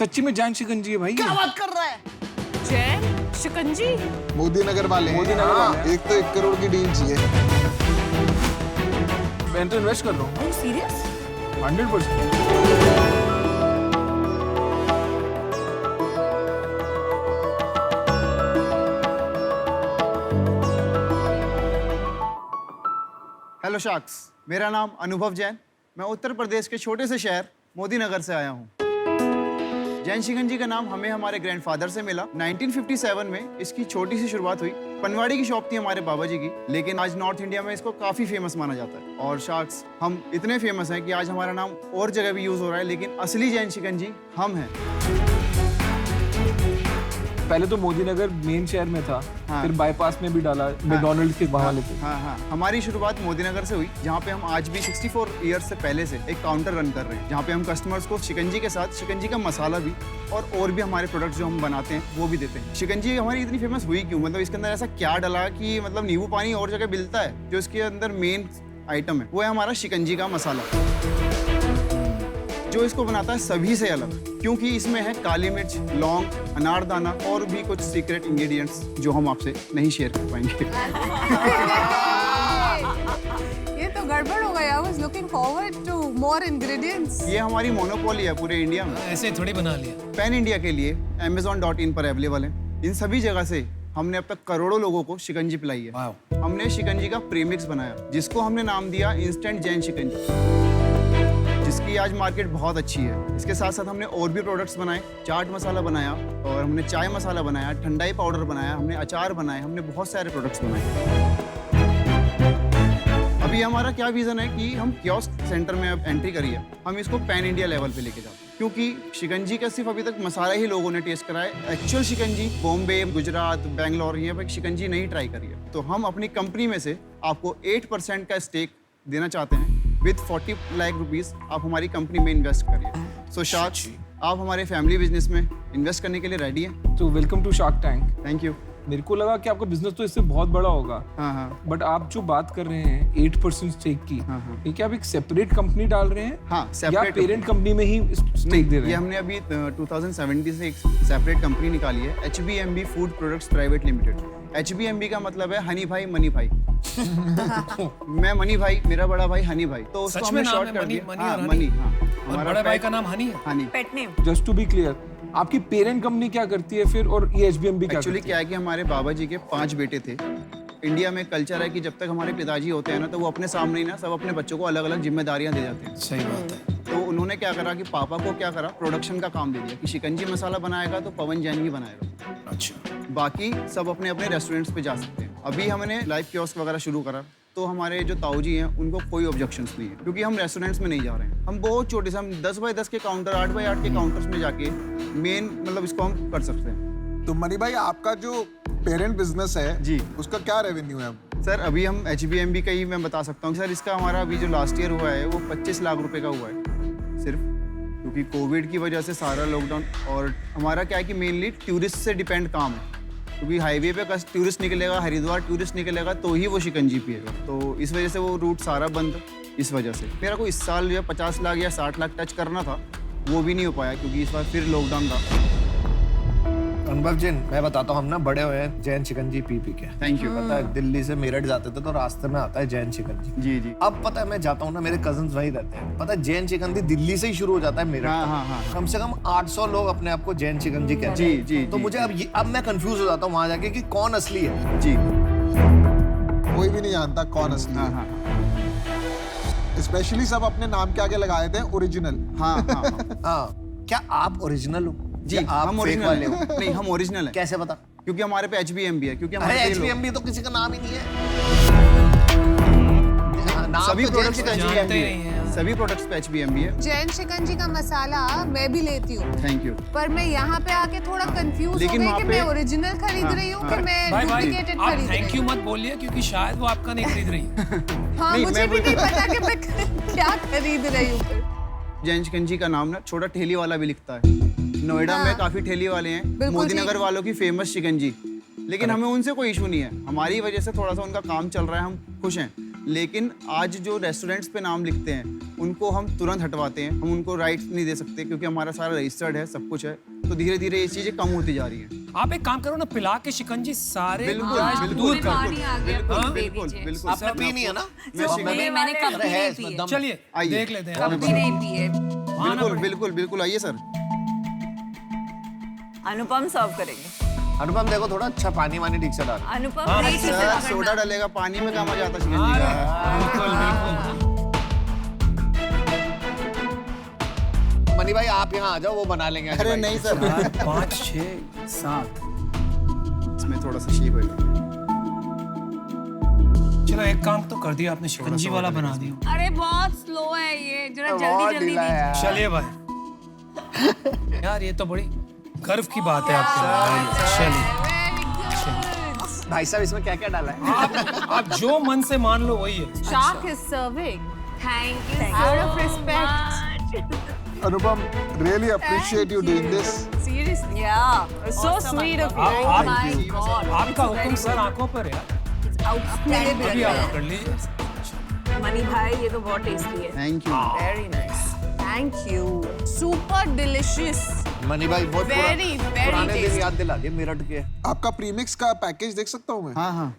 सच्ची में जैन शिकंजी है भाई। क्या बात कर रहा है? जैन शिकंजी? मोदी नगर वाले। मोदी नगर वाले। एक तो 1 करोड़ की डील चाहिए। मैं तो इन्वेस्ट कर रहा हूँ। Are you serious? 100%। Hello sharks, मेरा नाम अनुभव जैन। मैं उत्तर प्रदेश के छोटे से शहर मोदी नगर से आया हूँ। जैन शिकंजी का नाम हमें हमारे ग्रैंडफादर से मिला। 1957 में इसकी छोटी सी शुरुआत हुई। पनवाड़ी की शॉप थी हमारे बाबा जी की, लेकिन आज नॉर्थ इंडिया में इसको काफ़ी फेमस माना जाता है। और शार्क्स, हम इतने फेमस हैं कि आज हमारा नाम और जगह भी यूज़ हो रहा है, लेकिन असली जैन शिकंजी हम हैं। पहले तो मोदी नगर मेन शहर में था, हाँ। फिर बाईपास में भी डाला, मैकडॉनल्ड के वहाँ लेके। हाँ, हमारी शुरुआत मोदी नगर से हुई, जहाँ पे हम आज भी 64 ईयर्स से पहले से एक काउंटर रन कर रहे हैं, जहाँ पे हम कस्टमर्स को शिकंजी के साथ शिकंजी का मसाला भी और भी हमारे प्रोडक्ट्स जो हम बनाते हैं वो भी देते हैं। शिकंजी हमारी इतनी फेमस हुई क्यों? मतलब इसके अंदर ऐसा क्या डला कि मतलब नींबू पानी और जगह मिलता है, जो इसके अंदर मेन आइटम है वो है हमारा शिकंजी का मसाला, जो इसको बनाता है सभी से अलग, क्योंकि इसमें है काली मिर्च, लौंग, अनारदाना और भी कुछ सीक्रेट इंग्रेडिएंट्स जो हम आपसे नहीं शेयर कर पाएंगे। ये तो गड़बड़ हो गया। I was looking forward to more ingredients. ये हमारी मोनोपोली है पूरे इंडिया में। ऐसे थोड़ी बना लिया। पैन इंडिया के लिए Amazon.in पर अवेलेबल है। इन सभी जगह से हमने अब तक करोड़ों लोगों को शिकंजी पिलाई है। वाह। हमने शिकंजी का प्रीमिक्स बनाया, जिसको हमने नाम दिया इंस्टेंट जैन शिकंजी, जिसकी आज मार्केट बहुत अच्छी है। इसके साथ साथ हमने और भी प्रोडक्ट्स बनाए। चाट मसाला बनाया, और हमने चाय मसाला बनाया, ठंडाई पाउडर बनाया, हमने अचार बनाए, हमने बहुत सारे प्रोडक्ट्स बनाए। अभी हमारा क्या विजन है कि हम कियोस्क सेंटर में अब एंट्री करी है, हम इसको पैन इंडिया लेवल पे लेके जाते हैं, क्योंकि शिकंजी का सिर्फ अभी तक मसाला ही लोगों ने टेस्ट करा है। एक्चुअल शिकंजी बॉम्बे, गुजरात, बेंगलोर, यहाँ पे शिकंजी नहीं ट्राई करी है। तो हम अपनी कंपनी में से आपको 8% का स्टेक देना चाहते हैं। विद 40 लाख रुपीस आप हमारी कंपनी में इन्वेस्ट करिए। सो शार्क्स, आप हमारे फैमिली बिजनेस में इन्वेस्ट करने के लिए रेडी हैं? तो welcome to Shark Tank. Thank you. मेरे को लगा कि आपका बिजनेस तो इससे बहुत बड़ा होगा। हाँ। बट आप जो बात कर रहे हैं 8% स्टेक की, हाँ। ये क्या आप एक सेपरेट कंपनी डाल रहे हैं? हाँ, या सेपरेट पेरेंट कंपनी में ही स्टेक दे रहे ये हैं? हमने अभी 2017 से एक सेपरेट कंपनी निकाली है, HBMB food products private limited. HBMB का मतलब है हनी भाई मनी भाई। मैं मनी भाई, मेरा बड़ा भाई हनी भाई, तो उसको सच में हमने नाम शॉर्ट है कर मनी? दिया। मनी हाँ, और मनी। हनी? हाँ, और हमारा बड़े भाई pet- का नाम हनी है? Honey. Pet name. Just to be clear, आपकी पेरेंट कंपनी क्या करती है फिर, और ये HBMB क्या एक्चुअली करती क्या है कि हमारे बाबा जी के 5 बेटे थे। इंडिया में कल्चर है कि जब तक हमारे पिताजी होते हैं ना, तो वो अपने सामने ही ना सब अपने बच्चों को अलग अलग जिम्मेदारियां दे जाते हैं। सही बात है। तो उन्होंने क्या करा कि पापा को क्या करा, प्रोडक्शन का काम दे दिया कि शिकंजी मसाला बनाएगा तो पवन जैन ही बनाएगा, अच्छा। बाकी सब अपने अपने रेस्टोरेंट्स पे जा सकते हैं। अभी हमने लाइव कियोस्क वगैरह शुरू करा, तो हमारे जो ताऊजी हैं उनको कोई ऑब्जेक्शंस नहीं है, क्योंकि हम रेस्टोरेंट्स में नहीं जा रहे हैं। हम बहुत छोटे से, हम 10 बाय 10 के काउंटर, 8 बाय 8 के काउंटर्स में जाके मेन मतलब इसको हम कर सकते हैं। तो मनी भाई, आपका जो पेरेंट बिजनेस है जी, उसका क्या रेवेन्यू है? सर अभी हम HBMB का ही मैं बता सकता हूँ सर। इसका हमारा अभी जो लास्ट ईयर हुआ है वो 25 लाख रुपए का हुआ है सिर्फ, क्योंकि कोविड की वजह से सारा लॉकडाउन, और हमारा क्या है कि मेनली टूरिस्ट से डिपेंड काम है, क्योंकि हाईवे पे टूरिस्ट निकलेगा, हरिद्वार टूरिस्ट निकलेगा तो ही वो शिकंजी पिएगा, तो इस वजह से वो रूट सारा बंद। इस वजह से मेरा को इस साल जो 50 लाख या 60 लाख टच करना था, वो भी नहीं हो पाया, क्योंकि इस बार फिर लॉकडाउन था। अनुभव जी, मैं बताता हूँ, हम ना बड़े हुए हैं जैन शिकंजी पी के। Thank you. पता है, दिल्ली से मेरठ जाते थे तो रास्ते में आता है जैन शिकंजी। जी जी। अब पता है, मैं जाता हूँ ना, मेरे कजन्स वहीं रहते हैं। पता है, जैन शिकंजी दिल्ली से ही शुरू हो जाता है मेरठ हाँ, तक। हाँ, हाँ। कम से कम 800 लोग अपने आप को जैन शिकंजी कहते हैं। जी, तो मुझे अब मैं कंफ्यूज हो जाता हूँ वहां जाके कि कौन असली है। जी। कोई भी नहीं जानता कौन असली हाँ, है। हाँ, स्पेशली सब अपने नाम के आगे लगाए थे ओरिजिनल। हाँ, हाँ। हाँ, क्या आप ओरिजिनल हो? जी, या आप हम फेक ओरिजिनल वाले हो? नहीं, हम ओरिजिनल है। कैसे पता? क्योंकि हमारे पे HBMB है, क्योंकि अरे हमारे पे लोग- HBMB तो किसी का नाम ही नहीं है। नाम सभी तो प्रोडक्ट्स जैन पे शिकंजी जानते HBMB ही नहीं है, हैं। सभी प्रोडक्ट्स पे HBMB है। जैन शिकंजी का मसाला मैं भी लेती हूँ, थैंक यू। पर मैं यहाँ पे आके थोड़ा कंफ्यूज हो लेकिन गई वहाँ कि पे- मैं ओरिजिनल खरीद हाँ, रही हूँ हाँ। कि मैं भाई डुप्लीकेटेड आप खरीद रही थैंक यू हूँ। मत बोलिए, क्योंकि शायद वो आपका नहीं खरीद रही है। हाँ, नहीं, मुझे मैं भी नहीं पता कि मैं क्या खरीद रही हूँ फिर। जैन शिकंजी का नाम ना छोटा ठेली वाला भी लिखता है। नोएडा में काफी ठेली वाले हैं, बिल्कुल मोदी ठीक। नगर वालों की फेमस शिकंजी, लेकिन हमें उनसे कोई इशू नहीं है। हमारी वजह से थोड़ा सा उनका काम चल रहा है, हम खुश हैं। लेकिन आज जो रेस्टोरेंट्स पे नाम लिखते हैं उनको हम तुरंत हटवाते हैं, हम उनको राइट्स नहीं दे सकते क्योंकि हमारा सारा रजिस्टर्ड है, सब कुछ है। तो धीरे धीरे ये चीज़ें कम होती जा रही हैं। आप एक काम करो ना, पिला के शिकंजी सारे बिल्कुल, गुजारिश बिल्कुल, दूर कर दो। पानी आ गया, बिल्कुल दे बिल्कुल दीजिए। बिल्कुल। आपने पी नहीं है ना? मैंने कभी अरे है नहीं इसमें पी दम। चलिए आइए। देख लेते हैं। कभी नहीं पी है। बिल्कुल बिल्कुल बिल्कुल, आइए सर। अनुपम सर्व करेंगे। अनुपम देखो थोड़ा अच्छा पानी वानी ठीक से डाल। अनुपम हाँ, नहीं ठीक से सर पकड़ना। सोडा डालेगा, पानी में काम आ जाता है शिकंजी अरे, का। बिल्कुल बिल्कुल। मनी भाई आप यहाँ आ जाओ, वो बना लेंगे। अरे नहीं सर, 5, 6, 7। इसमें थोड़ा सा शेक होगा। चलो एक काम तो कर दिया आपने, शिकंजी वाला बना दिया। अरे बहुत स्लो है ये, जरा बहुत जल्दी जल्दी ढीला है दीजिए। यार। चलिए भाई यार, ये तो बड़ी गर्व की बात है आपके लिए। चलिए Very good. भाई साहब इसमें क्या क्या डाला है? आप जो मन से मान लो वही है। Shark is serving. Thank you Out so of respect. much. Anupam, really appreciate you doing this. Seriously. Yeah. So sweet of you. आप- My God. आपका हुक्म सर आंखों पर है यार। Outstanding. अभी आप कर लीजिए। मनी भाई ये तो बहुत टेस्टी है। Thank you. Very nice. Thank you. Super delicious. Money भाई बहुत Very, very पुराने दिन tasty. याद दिला दिए मेरठ के। आपका प्रीमिक्स का पैकेज देख सकता हूँ मैं? हाँ हाँ।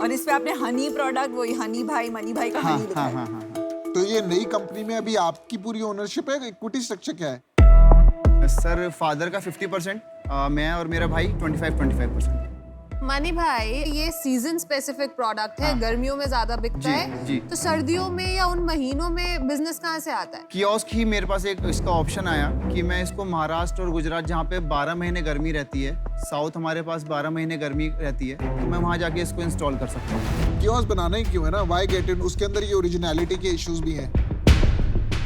और इसमें आपने हनी प्रोडक्ट, वही हनी भाई, मनी भाई का हाँ हनी लिखा हाँ है। हाँ हाँ। तो ये नई कंपनी में अभी आपकी पूरी ओनरशिप है, इक्विटी स्ट्रक्चर क्या है? सर फादर का 50%, मैं और मेरा भाई 25%। मनी भाई, ये सीजन स्पेसिफिक प्रोडक्ट है, गर्मियों में ज्यादा बिकता जी, है। जी। तो सर्दियों में या उन महीनों में बिजनेस कहाँ से आता है? कियोस्क ही मेरे पास एक इसका ऑप्शन आया कि मैं इसको महाराष्ट्र और गुजरात, जहाँ पे 12 महीने गर्मी रहती है, साउथ हमारे पास 12 महीने गर्मी रहती है, तो मैं वहाँ जाके इसको इंस्टॉल कर सकता हूँ। कियोस्क बनाना ही क्यों है ना? Why get it? उसके अंदर ये ओरिजिनलिटी के इश्यूज भी हैं।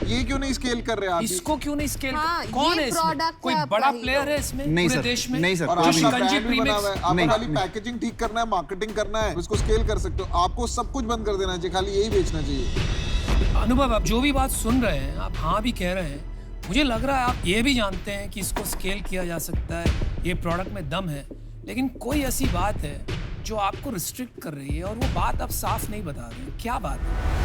ये क्यों नहीं स्केल कर रहे आप? इसको क्यों नहीं स्केल? हाँ, कौन ये है इसमें? product कोई है आपका बड़ा ही प्लेयर तो। है इसमें नहीं पूरे सर, देश में? नहीं सर, और कोई आपका भी शिकंजी ब्रांड भी बना हुआ है, आपको नहीं, खाली नहीं। पैकेजिंग ठीक करना है, मार्केटिंग करना है, इसको स्केल कर सकते हो। आपको सब कुछ बंद कर देना चाहिए, खाली यही बेचना चाहिए। अनुभव, आप जो भी बात सुन रहे हैं, आप हाँ भी कह रहे हैं, मुझे लग रहा है आप ये भी जानते हैं कि इसको स्केल किया जा सकता है, ये प्रोडक्ट में दम है, लेकिन कोई ऐसी बात है जो आपको रिस्ट्रिक्ट कर रही है और वो बात आप साफ नहीं बता रहे हैं। क्या बात है?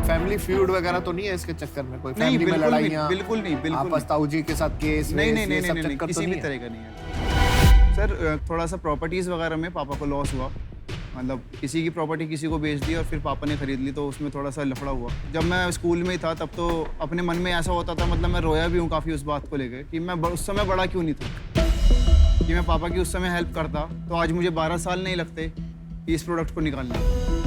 फैमिली फ्यूड वगैरह तो नहीं है इसके चक्कर में? कोई नहीं, फैमिली में बिल्कुल नहीं, लड़ाइयाँ? बिल्कुल नहीं, बिल्कुल आपस नहीं। ताऊ जी के साथ केस नहीं वेस, नहीं नहीं ये सब नहीं, नहीं चक्कर तो किसी भी नहीं है? तरह का नहीं है सर। थोड़ा सा प्रॉपर्टीज वगैरह में पापा को लॉस हुआ, मतलब किसी की प्रॉपर्टी किसी को बेच दी और फिर पापा ने खरीद ली, तो उसमें थोड़ा सा लफड़ा हुआ। जब मैं स्कूल में था तब तो अपने मन में ऐसा होता था, मतलब मैं रोया भी हूँ काफ़ी उस बात को लेकर कि मैं उस समय बड़ा क्यों नहीं था, कि मैं पापा की उस समय हेल्प करता तो आज मुझे 12 साल नहीं लगते कि इस प्रोडक्ट को निकालने।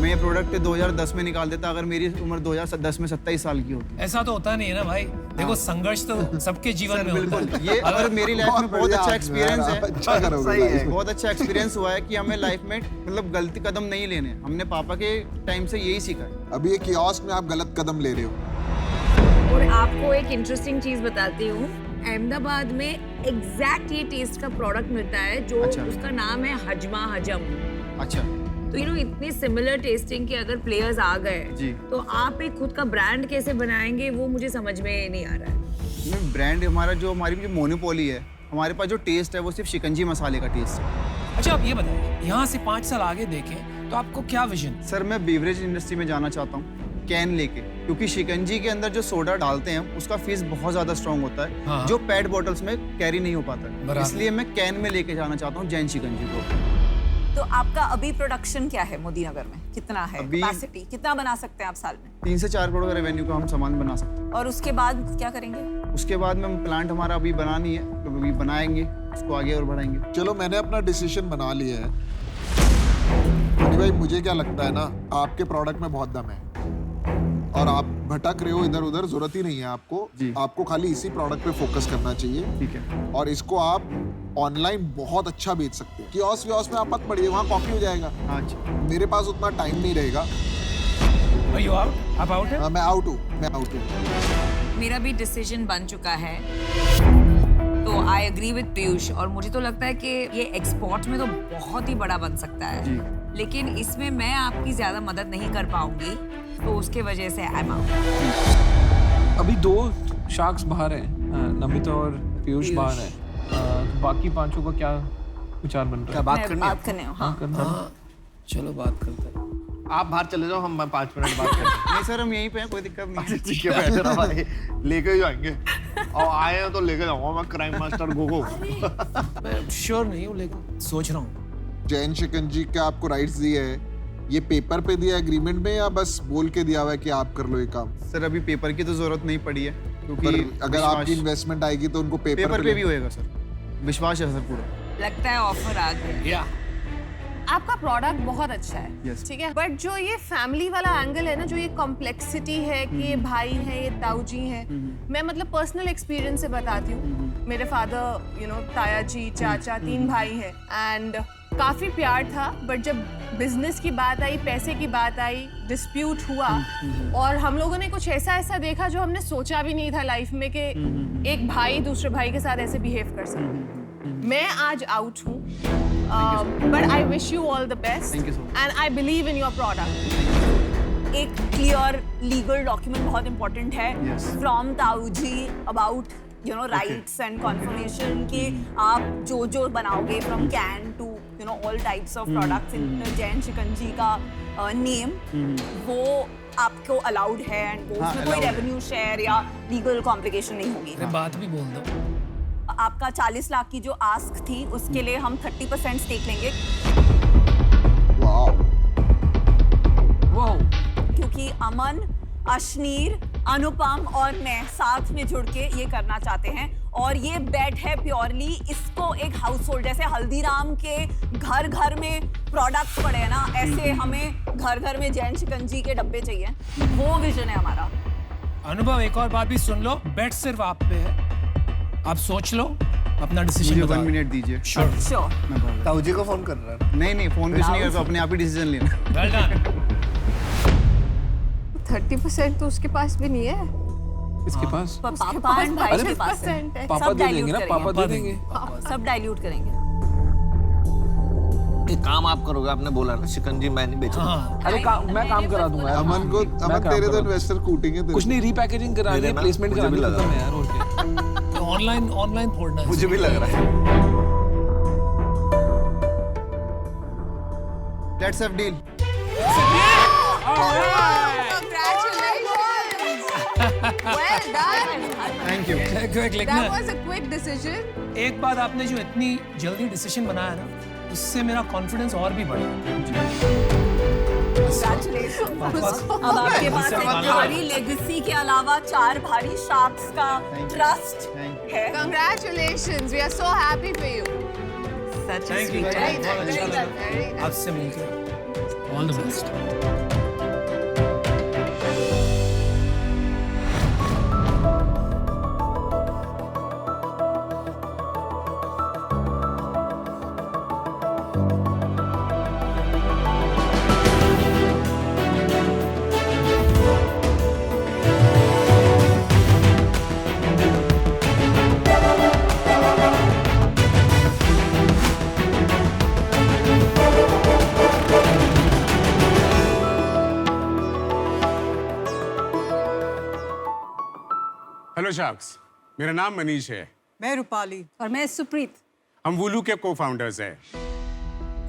मैं ये प्रोडक्ट 2010 में निकाल देता अगर मेरी उम्र 2010 में 27 साल की होती। ऐसा तो होता नहीं है ना भाई। देखो, संघर्ष तो सबके जीवन में होता बिल्कुल, है। ये अगर मेरी लाइफ में बहुत अच्छा एक्सपीरियंस है, अच्छा करोगे सही है। लाइफ में। बहुत अच्छा एक्सपीरियंस हुआ है कि हमें लाइफ में मतलब गलती कदम नहीं लेने। हमने पापा के टाइम से यही सीखा है। अभी ये कियोस्क में आप गलत कदम ले रहे हो। और आपको एक इंटरेस्टिंग चीज बताती हूँ, अहमदाबाद में एग्जैक्ट ये टेस्ट का प्रोडक्ट मिलता है जो अच्छा। उसका नाम है हजमा हजम। अच्छा तो इतनी सिमिलर टेस्टिंग के अगर प्लेयर्स आ गए जी। तो आप एक खुद का ब्रांड कैसे बनाएंगे वो मुझे समझ में नहीं आ रहा है। ब्रांड हमारा जो हमारी जो मोनोपोली है, हमारे पास जो टेस्ट है वो सिर्फ शिकंजी मसाले का टेस्ट है। अच्छा, आप ये बताइए, यहाँ से 5 साल आगे देखें तो आपको क्या विजन? सर मैं बेवरेज इंडस्ट्री में जाना चाहता हूँ, कैन लेके, क्योंकि शिकंजी के अंदर जो सोडा डालते हैं उसका फीस बहुत ज्यादा स्ट्रॉन्ग होता है, हाँ। जो पेट बॉटल्स में कैरी नहीं हो पाता है। बराबर। इसलिए मैं कैन में लेके जाना चाहता हूँ जैन शिकंजी को। तो आपका अभी प्रोडक्शन क्या है मोदी नगर में? कितना है अभी- कैपेसिटी? कितना बना सकते हैं आप साल में? 3 से 4 करोड़ का रेवेन्यू का हम सामान बना सकते हैं। और उसके बाद क्या करेंगे? उसके बाद में प्लांट हमारा अभी बनानी है, तो अभी बनाएंगे, उसको आगे और बढ़ाएंगे। चलो मैंने अपना डिसीजन बना लिया है। मनी भाई, मुझे क्या लगता है ना, आपके प्रोडक्ट में बहुत दम है और आप भटक रहे हो इधर उधर, जरूरत ही नहीं है आपको। जी। आपको खाली इसी प्रोडक्ट पे फोकस करना चाहिए ठीक है। और इसको आप ऑनलाइन बहुत अच्छा बेच सकते हैं। कियोस्क वियोस्क में आप मत पड़िए, वहाँ कॉपी हो जाएगा। हाँ जी। मेरे पास उतना टाइम नहीं रहेगा। Are you out? आप आउट है? मैं आउट हूँ। मेरा भी डिसीजन बन चुका है, तो आई एग्री विद पीयूष। और मुझे तो लगता है कि ये एक्सपोर्ट में तो बहुत ही बड़ा बन सकता है, जी। लेकिन इसमें मैं आपकी ज्यादा मदद नहीं कर पाऊंगी, तो उसके वजह से आई एम आउट। अभी 2 शार्क्स बाहर हैं, नमिता और पीयूष बाहर हैं। तो बाकी पांचों का क्या विचार बन रहा क्या है? बात मैं करनी बात है? करने हो हाँ करना है? हाँ चलो बात करते हैं। आप बाहर चले जाओ, हम 5 मिनट बात करते हैं। नहीं सर, हम यहीं पे हैं, कोई दिक्कत नहीं है। ठीक है, बैठे रहो भाई, लेके ही जाएंगे। और आए हैं तो लेके जाऊंगा मैं, क्राइम मास्टर गोगो। मैं श्योर नहीं हूँ लेकिन सोच रहा हूँ। जैन शिकंजी का आपको राइट्स दिए है, ये पेपर पे दिया एग्रीमेंट में या बस बोल के दिया हुआ है कि आप कर लो ये काम? सर अभी पेपर की तो जरूरत नहीं पड़ी है, पर क्योंकि अगर आपकी इन्वेस्टमेंट आएगी तो उनको पेपर पे भी होएगा सर, विश्वास है सर पूरा। लगता है ऑफर आ गया। या आपका प्रोडक्ट बहुत अच्छा है, Yes. ठीक है, बट जो ये फैमिली वाला एंगल है ना, जो ये कॉम्प्लेक्सिटी है कि ये भाई है, ये ताऊजी है, मैं मतलब पर्सनल एक्सपीरियंस से बताती हूँ। मेरे फादर यू नो ताया जी, चाचा, 3 भाई हैं एंड काफी प्यार था, बट जब बिजनेस की बात आई, पैसे की बात आई, डिस्प्यूट हुआ और हम लोगों ने कुछ ऐसा देखा जो हमने सोचा भी नहीं था लाइफ में कि एक भाई दूसरे भाई के साथ ऐसे बिहेव कर सकता। मैं आज आउट हूँ, but I wish you all the best Thank you so much. And I believe in your product. एक क्लियर लीगल डॉक्यूमेंट बहुत इंपॉर्टेंट है Yes. From Tauji about you know rights and confirmation कि आप जो बनाओगे from can to you know all types of products in Jain Shikanji का name वो आपको अलाउड है एंड वो हाँ, उसमें कोई allowed है। रेवेन्यू शेयर या लीगल कॉम्प्लिकेशन नहीं होगी। अरे बात भी बोल दो। आपका 40 लाख की जो आस्क थी उसके लिए हम 30% स्टेक लेंगे वाओ, क्योंकि अमन, अश्नीर, अनुपम और मैं साथ में जुड़ के ये करना चाहते हैं और ये बेट है प्योरली इसको एक हाउस होल्ड, जैसे हल्दीराम के घर घर में प्रोडक्ट्स पड़े हैं ना, ऐसे हमें घर घर में जैन शिकंजी के डब्बे चाहिए। वो विजन है हमारा। अनुभव एक और बात भी सुन लो, बेट सिर्फ आप पे है, आप सोच लो अपना डिसीजन मुझे बता 1 मिनट दीजिए, श्योर श्योर मैं बोल रहा ताऊजी को फोन कर रहा है। हूँ। नहीं फोन कुछ नहीं करता, अपने आप ही डिसीजन लेना। Well done. 30% तो उसके पास भी नहीं है। इसके पास पापा एंड भाई के पास है। 50% है। पापा सब दे देंगे ना, dilute पापा दे देंगे। सब डाइल्यूट करेंगे। एक काम आप करोगे, आपने बोला ना शिकंजी मैं नहीं बेचूंगा। हाँ अरे मैं काम करा दूंगा यार। अमन को, मैं अमन काम तेरे तो करा इन्वेस्टर कूटेंगे तेरे कुछ को। नहीं, रीपैकेजिंग करानी मेरे है, ना, प्लेसमेंट मुझे भी करानी लगा। है यार, और क्या। ऑनलाइन फोड़ना है। मुझे भी लग रहा है। Let's have deal. Congratulations! Well done. Thank you. लिखना That है। was a quick decision. एक बात आपने जो इतनी जल्दी डिसीजन बनाया ना, उससे मेरा कॉन्फिडेंस और भी बढ़ा। अब आपके पास एक भारी लेगेसी के अलावा 4 भारी शार्क्स का ट्रस्ट Thank है। Congratulations. We are so happy for you. Such a thank you, sweet Very बहुत nice, अच्छा very लगा good, very nice. आपसे मिलकर। All the best. Hello sharks, मेरा नाम मनीष है। मैं रूपाली। और मैं सुप्रीत। हम वुलू के को-फाउंडर्स हैं।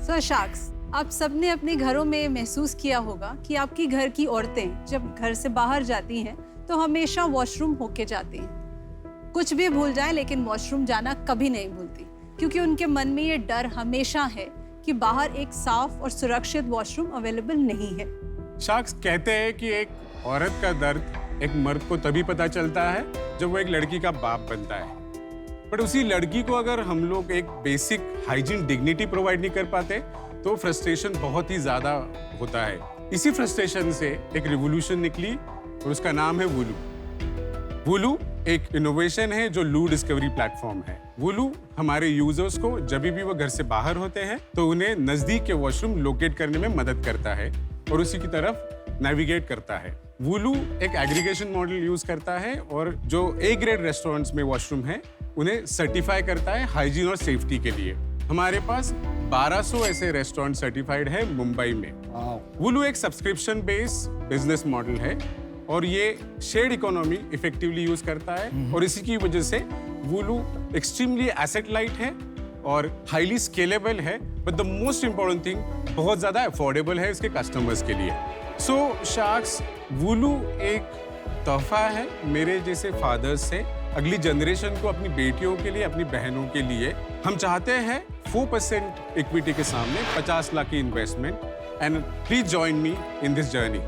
सर शार्क्स, आप सबने अपने घरों में महसूस किया होगा कि आपकी घर की औरतें जब घर से बाहर जाती हैं तो हमेशा वॉशरूम होके जाती हैं। कुछ भी भूल जाएं लेकिन वॉशरूम जाना कभी नहीं भूलती, क्योंकि उनके मन में ये डर हमेशा है कि बाहर एक साफ और सुरक्षित वॉशरूम अवेलेबल नहीं है। शार्क्स कहते हैं कि एक औरत का दर्द एक मर्द को तभी पता चलता है जब वो एक लड़की का बाप बनता है, बट उसी लड़की को अगर हम लोग एक बेसिक हाइजीन डिग्निटी प्रोवाइड नहीं कर पाते तो फ्रस्ट्रेशन बहुत ही ज्यादा होता है। इसी फ्रस्ट्रेशन से एक रिवोल्यूशन निकली और उसका नाम है वुलू। वुलू एक इनोवेशन है जो लू डिस्कवरी प्लेटफॉर्म है। वुलू हमारे यूजर्स को जब भी वो घर से बाहर होते हैं तो उन्हें नजदीक के वॉशरूम लोकेट करने में मदद करता है और उसी की तरफ नेविगेट करता है। वुलू एक एग्रीगेशन मॉडल यूज करता है और जो ए ग्रेड रेस्टोरेंट्स में वॉशरूम है उन्हें सर्टिफाई करता है हाइजीन और सेफ्टी के लिए। हमारे पास 1200 ऐसे रेस्टोरेंट सर्टिफाइड है मुंबई में। वुलू एक सब्सक्रिप्शन बेस्ड बिजनेस मॉडल है और ये शेयर्ड इकोनॉमी इफेक्टिवली यूज करता है और इसी की वजह से वूलू एक्सट्रीमली एसेट लाइट है और हाईली स्केलेबल है, but the most important thing बहुत ज्यादा अफोर्डेबल है इसके कस्टमर्स के लिए। सो शार्क्स, वूलू एक तोहफा है मेरे जैसे फादर्स से अगली जनरेशन को, अपनी बेटियों के लिए, अपनी बहनों के लिए। हम चाहते हैं 4% इक्विटी के सामने 50 लाख की investment, and please join me in this journey.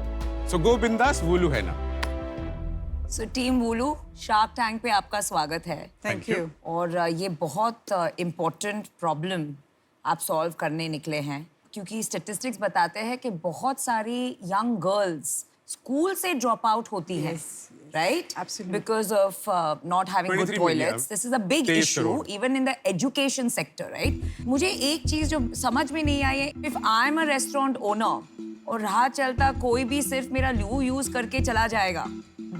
So go बिंदास, वूलू है ना। सो टीम वूलू, शार्क टैंक पे आपका स्वागत है। Thank you. और ये बहुत इम्पोर्टेंट प्रॉब्लम आप सॉल्व करने निकले हैं, क्योंकि स्टैटिस्टिक्स बताते हैं कि बहुत सारी यंग गर्ल्स स्कूल से ड्रॉप आउट होती हैं, right? Absolutely. Because of not having good 23 million. toilets. This is a big 23 issue, crore. even in the education sector, right? मुझे एक चीज जो समझ में नहीं आई है, if I'm a restaurant owner और राह चलता कोई भी सिर्फ मेरा लू यूज करके चला जाएगा,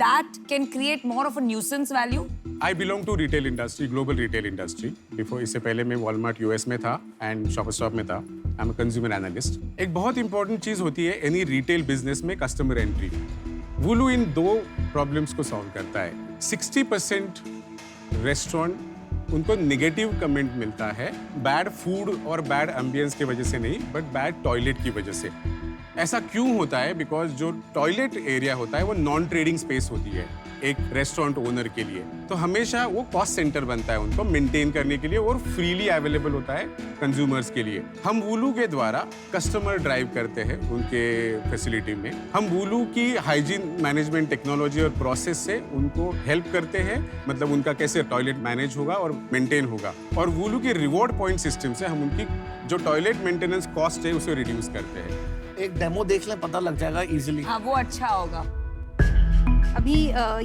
that can create more of a nuisance value. I belong to retail industry, global retail industry. Before, इससे पहले मैं Walmart US में था and Shoppers Stop में था. I'm a consumer analyst. एक बहुत important चीज होती है any retail business में customer entry. वूलू इन 2 प्रॉब्लम्स को सॉल्व करता है। 60% रेस्टोरेंट उनको नेगेटिव कमेंट मिलता है, बैड फूड और बैड एम्बियंस की वजह से नहीं, बट बैड टॉयलेट की वजह से। ऐसा क्यों होता है? बिकॉज जो टॉयलेट एरिया होता है वो नॉन ट्रेडिंग स्पेस होती है एक रेस्टोरेंट ओनर के लिए, तो हमेशा वो कॉस्ट सेंटर बनता है उनको मेंटेन करने के लिए और फ्रीली अवेलेबल होता है कंज्यूमर्स के लिए। हम वूलू के द्वारा कस्टमर ड्राइव करते हैं उनके फैसिलिटी में। हम वूलू की हाइजीन मैनेजमेंट टेक्नोलॉजी और प्रोसेस से उनको हेल्प करते हैं, मतलब उनका कैसे टॉयलेट मैनेज होगा और मेंटेन होगा। और वूलू के रिवॉर्ड पॉइंट सिस्टम से हम उनकी जो टॉयलेट मेंटेनेंस कॉस्ट है उसे रिड्यूस करते हैं। एक डेमो देख लें, पता लग जाएगा इजीली। हाँ, वो अच्छा होगा। अभी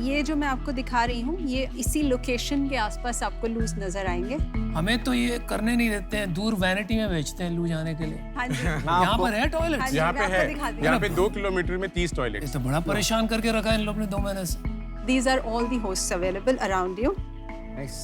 ये जो मैं आपको दिखा रही हूँ, ये इसी लोकेशन के आसपास आपको लूज नजर आएंगे। हमें तो ये करने नहीं देते हैं, दूर वैनिटी में बेचते हैं लू जाने के लिए। हाँ जी, यहाँ पर है टॉयलेट? हाँ जी, यहाँ मैं पे आपको है, दिखाती हूँ। यहाँ पे 2 किलोमीटर में 30 टॉयलेट। ये तो बड़ा परेशान करके रखा है इन लोग ने 2 महीने से। These are all the hosts available around you. Nice.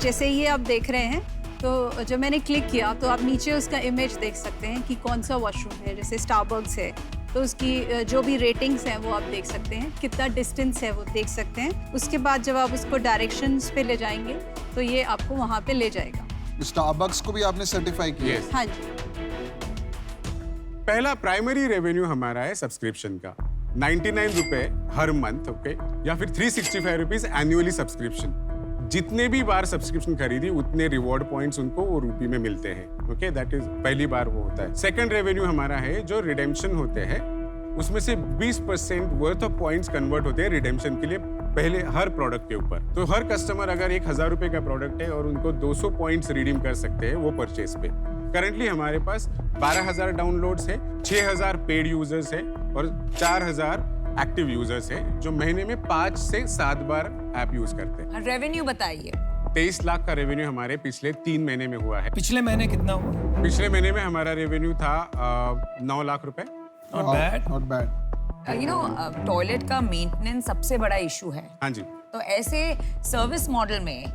जैसे ये आप देख रहे हैं, तो जब मैंने क्लिक किया तो आप नीचे उसका इमेज देख सकते हैं कि कौन सा वॉशरूम है। जैसे स्टारबक्स है तो उसकी जो भी रेटिंग्स हैं वो आप देख सकते हैं, कितना डिस्टेंस है वो देख सकते हैं। उसके बाद जब आप उसको डायरेक्शंस पे ले जाएंगे तो ये आपको वहाँ पे ले जाएगा। स्टारबक्स को भी आपने सर्टिफाई किया? Yes. हाँ जी। पहला प्राइमरी रेवेन्यू हमारा है सब्सक्रिप्शन का, 99 रुपए हर मंथ, ओके, या फिर 365 रुपीज एनुअली सब्सक्रिप्शन। जितने भी बार सब्सक्रिप्शन खरीदी उतने रिवॉर्ड पॉइंट्स उनको वो रुपये में मिलते हैं, ओके, दैट इज पहली बार वो होता है। सेकंड रेवेन्यू हमारा है जो रिडेम्पशन होते हैं, उसमें से 20% वर्थ ऑफ पॉइंट्स कन्वर्ट होते हैं रिडेम्पशन के लिए पहले हर प्रोडक्ट के ऊपर। तो हर कस्टमर अगर 1000 रुपए का प्रोडक्ट है और उनको 200 पॉइंट्स रिडीम कर सकते हैं वो परचेज पे। करंटली हमारे पास 12,000 डाउनलोड्स है, 6,000 पेड यूजर्स है और 4,000 एक्टिव यूजर्स है जो महीने में 5 से 7 बार ऐप यूज करते हैं। रेवेन्यू बताइए। 23 लाख का रेवेन्यू हमारे पिछले 3 महीने में हुआ है। पिछले महीने कितना हुआ? पिछले महीने में हमारा रेवेन्यू था 9 लाख रुपए। Not bad. Not bad. You know, toilet का मेंटेनेंस सबसे बड़ा इशू है। हाँ जी। तो ऐसे सर्विस मॉडल में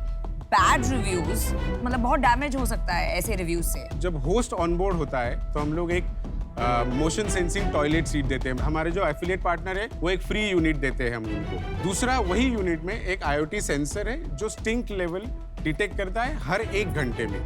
बैड रिव्यूज, मतलब बहुत डैमेज हो सकता है ऐसे रिव्यूज से। जब होस्ट ऑनबोर्ड होता है तो हम लोग एक मोशन सेंसिंग टॉयलेट सीट देते हैं। हमारे जो एफिलिएट पार्टनर है वो एक फ्री यूनिट देते हैं हम उनको। दूसरा, वही यूनिट में एक IoT सेंसर है जो स्टिंक लेवल डिटेक्ट करता है हर 1 घंटे में,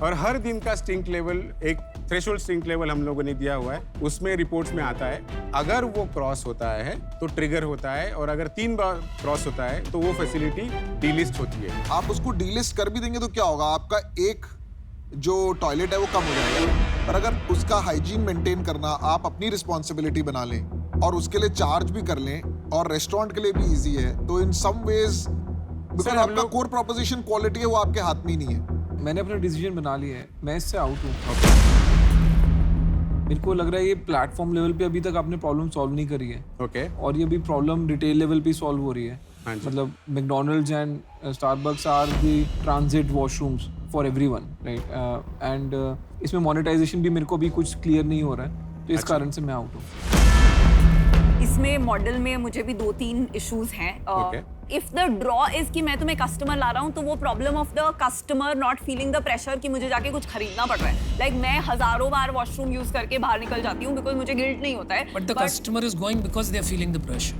और हर दिन का स्टिंक लेवल, एक थ्रेशोल्ड स्टिंक लेवल हम लोगों ने दिया हुआ है, उसमें रिपोर्ट्स में आता है। अगर वो क्रॉस होता है तो ट्रिगर होता है, और अगर 3 बार क्रॉस होता है तो वो फैसिलिटी डीलिस्ट होती है। आप उसको डीलिस्ट कर भी देंगे तो क्या होगा, आपका एक जो टॉयलेट है वो कम हो जाएगा। पर अगर उसका हाइजीन मेंटेन करना आप अपनी रिस्पॉन्सिबिलिटी बना लें और उसके लिए चार्ज भी कर लें और रेस्टोरेंट के लिए भी इजी है, तो इन सम वेज बिकॉज़ हम आपका लोग- कोर प्रोपोजिशन क्वालिटी है वो आपके हाथ में ही नहीं है। मैंने अपना डिसीजन बना लिया है, मैं इससे आउट हूँ। मेरे को लग रहा है ये प्लेटफॉर्म लेवल पे अभी तक आपने प्रॉब्लम सॉल्व नहीं करी है, ओके। और ये भी प्रॉब्लम रिटेल लेवल पे सॉल्व हो रही है। हाँ जी। मतलब McDonald's and Starbucks are the transit washrooms for everyone, right? And इसमें मोनेटाइजेशन भी मेरे को अभी कुछ क्लियर नहीं हो रहा है, तो इस कारण से मैं आउट हूँ। इसमें मॉडल में मुझे भी 2-3 इश्यूज हैं। Okay. If the draw is कि मैं तुम्हें कस्टमर ला रहा हूँ, तो वो problem of the customer not feeling the pressure कि मुझे जाके कुछ खरीदना पड़ रहा है। लाइक मैं हजारों बार वॉशरूम यूज करके बाहर निकल जाती हूँ बिकॉज मुझे गिल्ट नहीं होता है। But the customer is going because they are feeling the pressure.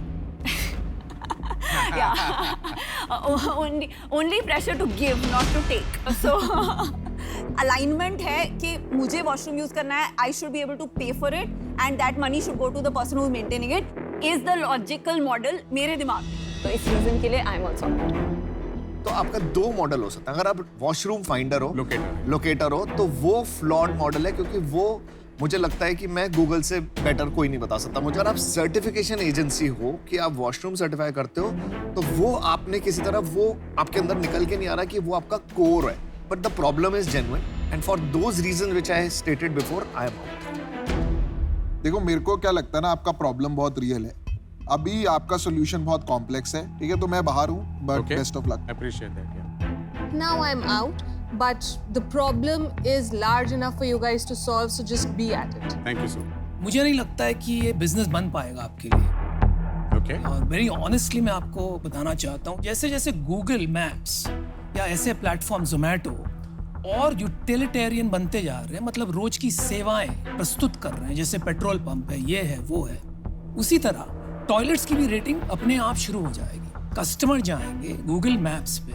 only pressure to give, not to take. So alignment है कि मुझे washroom use करना है, I should be able to pay for it, and that money should go to the person who's maintaining it. Is the logical model मेरे दिमाग में. तो इस reason के लिए I'm also. तो आपका दो मॉडल हो सकता है। अगर आप वॉशरूम फाइंडर हो, लोकेटर हो, तो वो फ्लॉड मॉडल है, क्योंकि वो मुझे लगता है कि मैं गूगल से बेटर कोई नहीं बता सकता मुझे। अगर आप सर्टिफिकेशन एजेंसी हो कि आप वॉशरूम सर्टिफाई करते हो, तो वो आपने किसी तरह वो आपके अंदर निकल के नहीं आ रहा कि वो आपका कोर है। But the problem is genuine and for those reason which I stated before, I am out. देखो, मेरे को क्या लगता है ना, आपका प्रॉब्लम बहुत रियल है। अभी आपका सोल्यूशन बहुत कॉम्प्लेक्स है, ठीक है? तो मैं बाहर हूँ, but best of luck. Appreciate that. Now I'm out, but the problem is large enough for you guys to solve, so just be at it. Thank you सो मुझे नहीं लगता है कि ये बिजनेस बन पाएगा आपके लिए। ओके। और वेरी ऑनेस्टली मैं आपको बताना चाहता हूँ, जैसे जैसे गूगल मैप्स या ऐसे प्लेटफॉर्म जोमेटो और यूटिलिटेरियन बनते जा रहे हैं, मतलब रोज की सेवाएं प्रस्तुत कर रहे हैं, जैसे पेट्रोल पंप है, ये है, वो है, उसी तरह टॉयलेट्स की भी रेटिंग अपने आप शुरू हो जाएगी। कस्टमर जाएंगे गूगल मैप्स पे,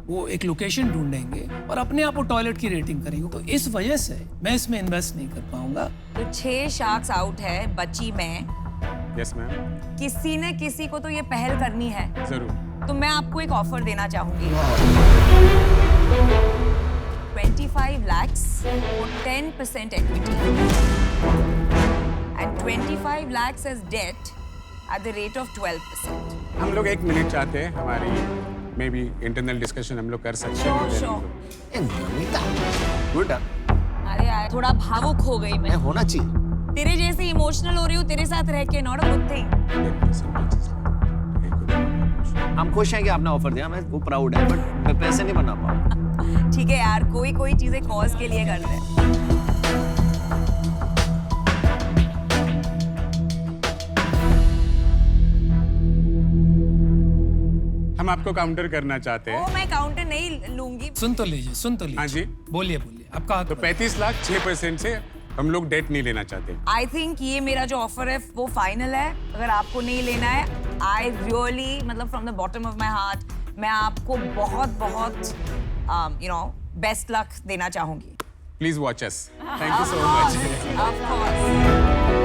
वो एक लोकेशन ढूंढेंगे और अपने आप वो टॉयलेट की रेटिंग करेंगे। तो इस वजह से मैं इसमें इन्वेस्ट नहीं कर पाऊंगा। तो 6 शार्क्स आउट है, बची मैं। Yes ma'am. किसी ने किसी को तो ये पहल करनी है। जरूर। तो मैं आपको एक ऑफर देना चाहूंगी। 25 lakhs for 10% equity and 25 lakhs as debt at the rate of 12%. हम लोग 1 मिनट चाहते हैं, हमारी मे बी इंटरनल डिस्कशन हम लोग कर सकते हैं। गुड। अरे यार, थोड़ा भावुक हो गई मैं। होना चाहिए। तेरे जैसे इमोशनल हो रही हूँ तेरे साथ रह के, नॉट अ गुड थिंग। हम खुश हैं कि आपने ऑफर दिया, मैं वो प्राउड है, बट मैं पैसे नहीं बना पाऊँ। ठीक है यार, कोई चीजें कॉज के लिए करते हैं। हम आपको काउंटर करना चाहते हैं। मैं काउंटर नहीं लूंगी। सुन तो लीजिए। हाँ जी, बोलिए आपका। तो 35 लाख 6% से हम लोग डेट नहीं लेना चाहते। आई थिंक ये मेरा जो ऑफर है वो फाइनल है। अगर आपको नहीं लेना है, आई रियली, मतलब from the bottom of my heart, मैं आपको बहुत बेस्ट लक देना चाहूंगी। Please watch us. Thank you so much. Of course.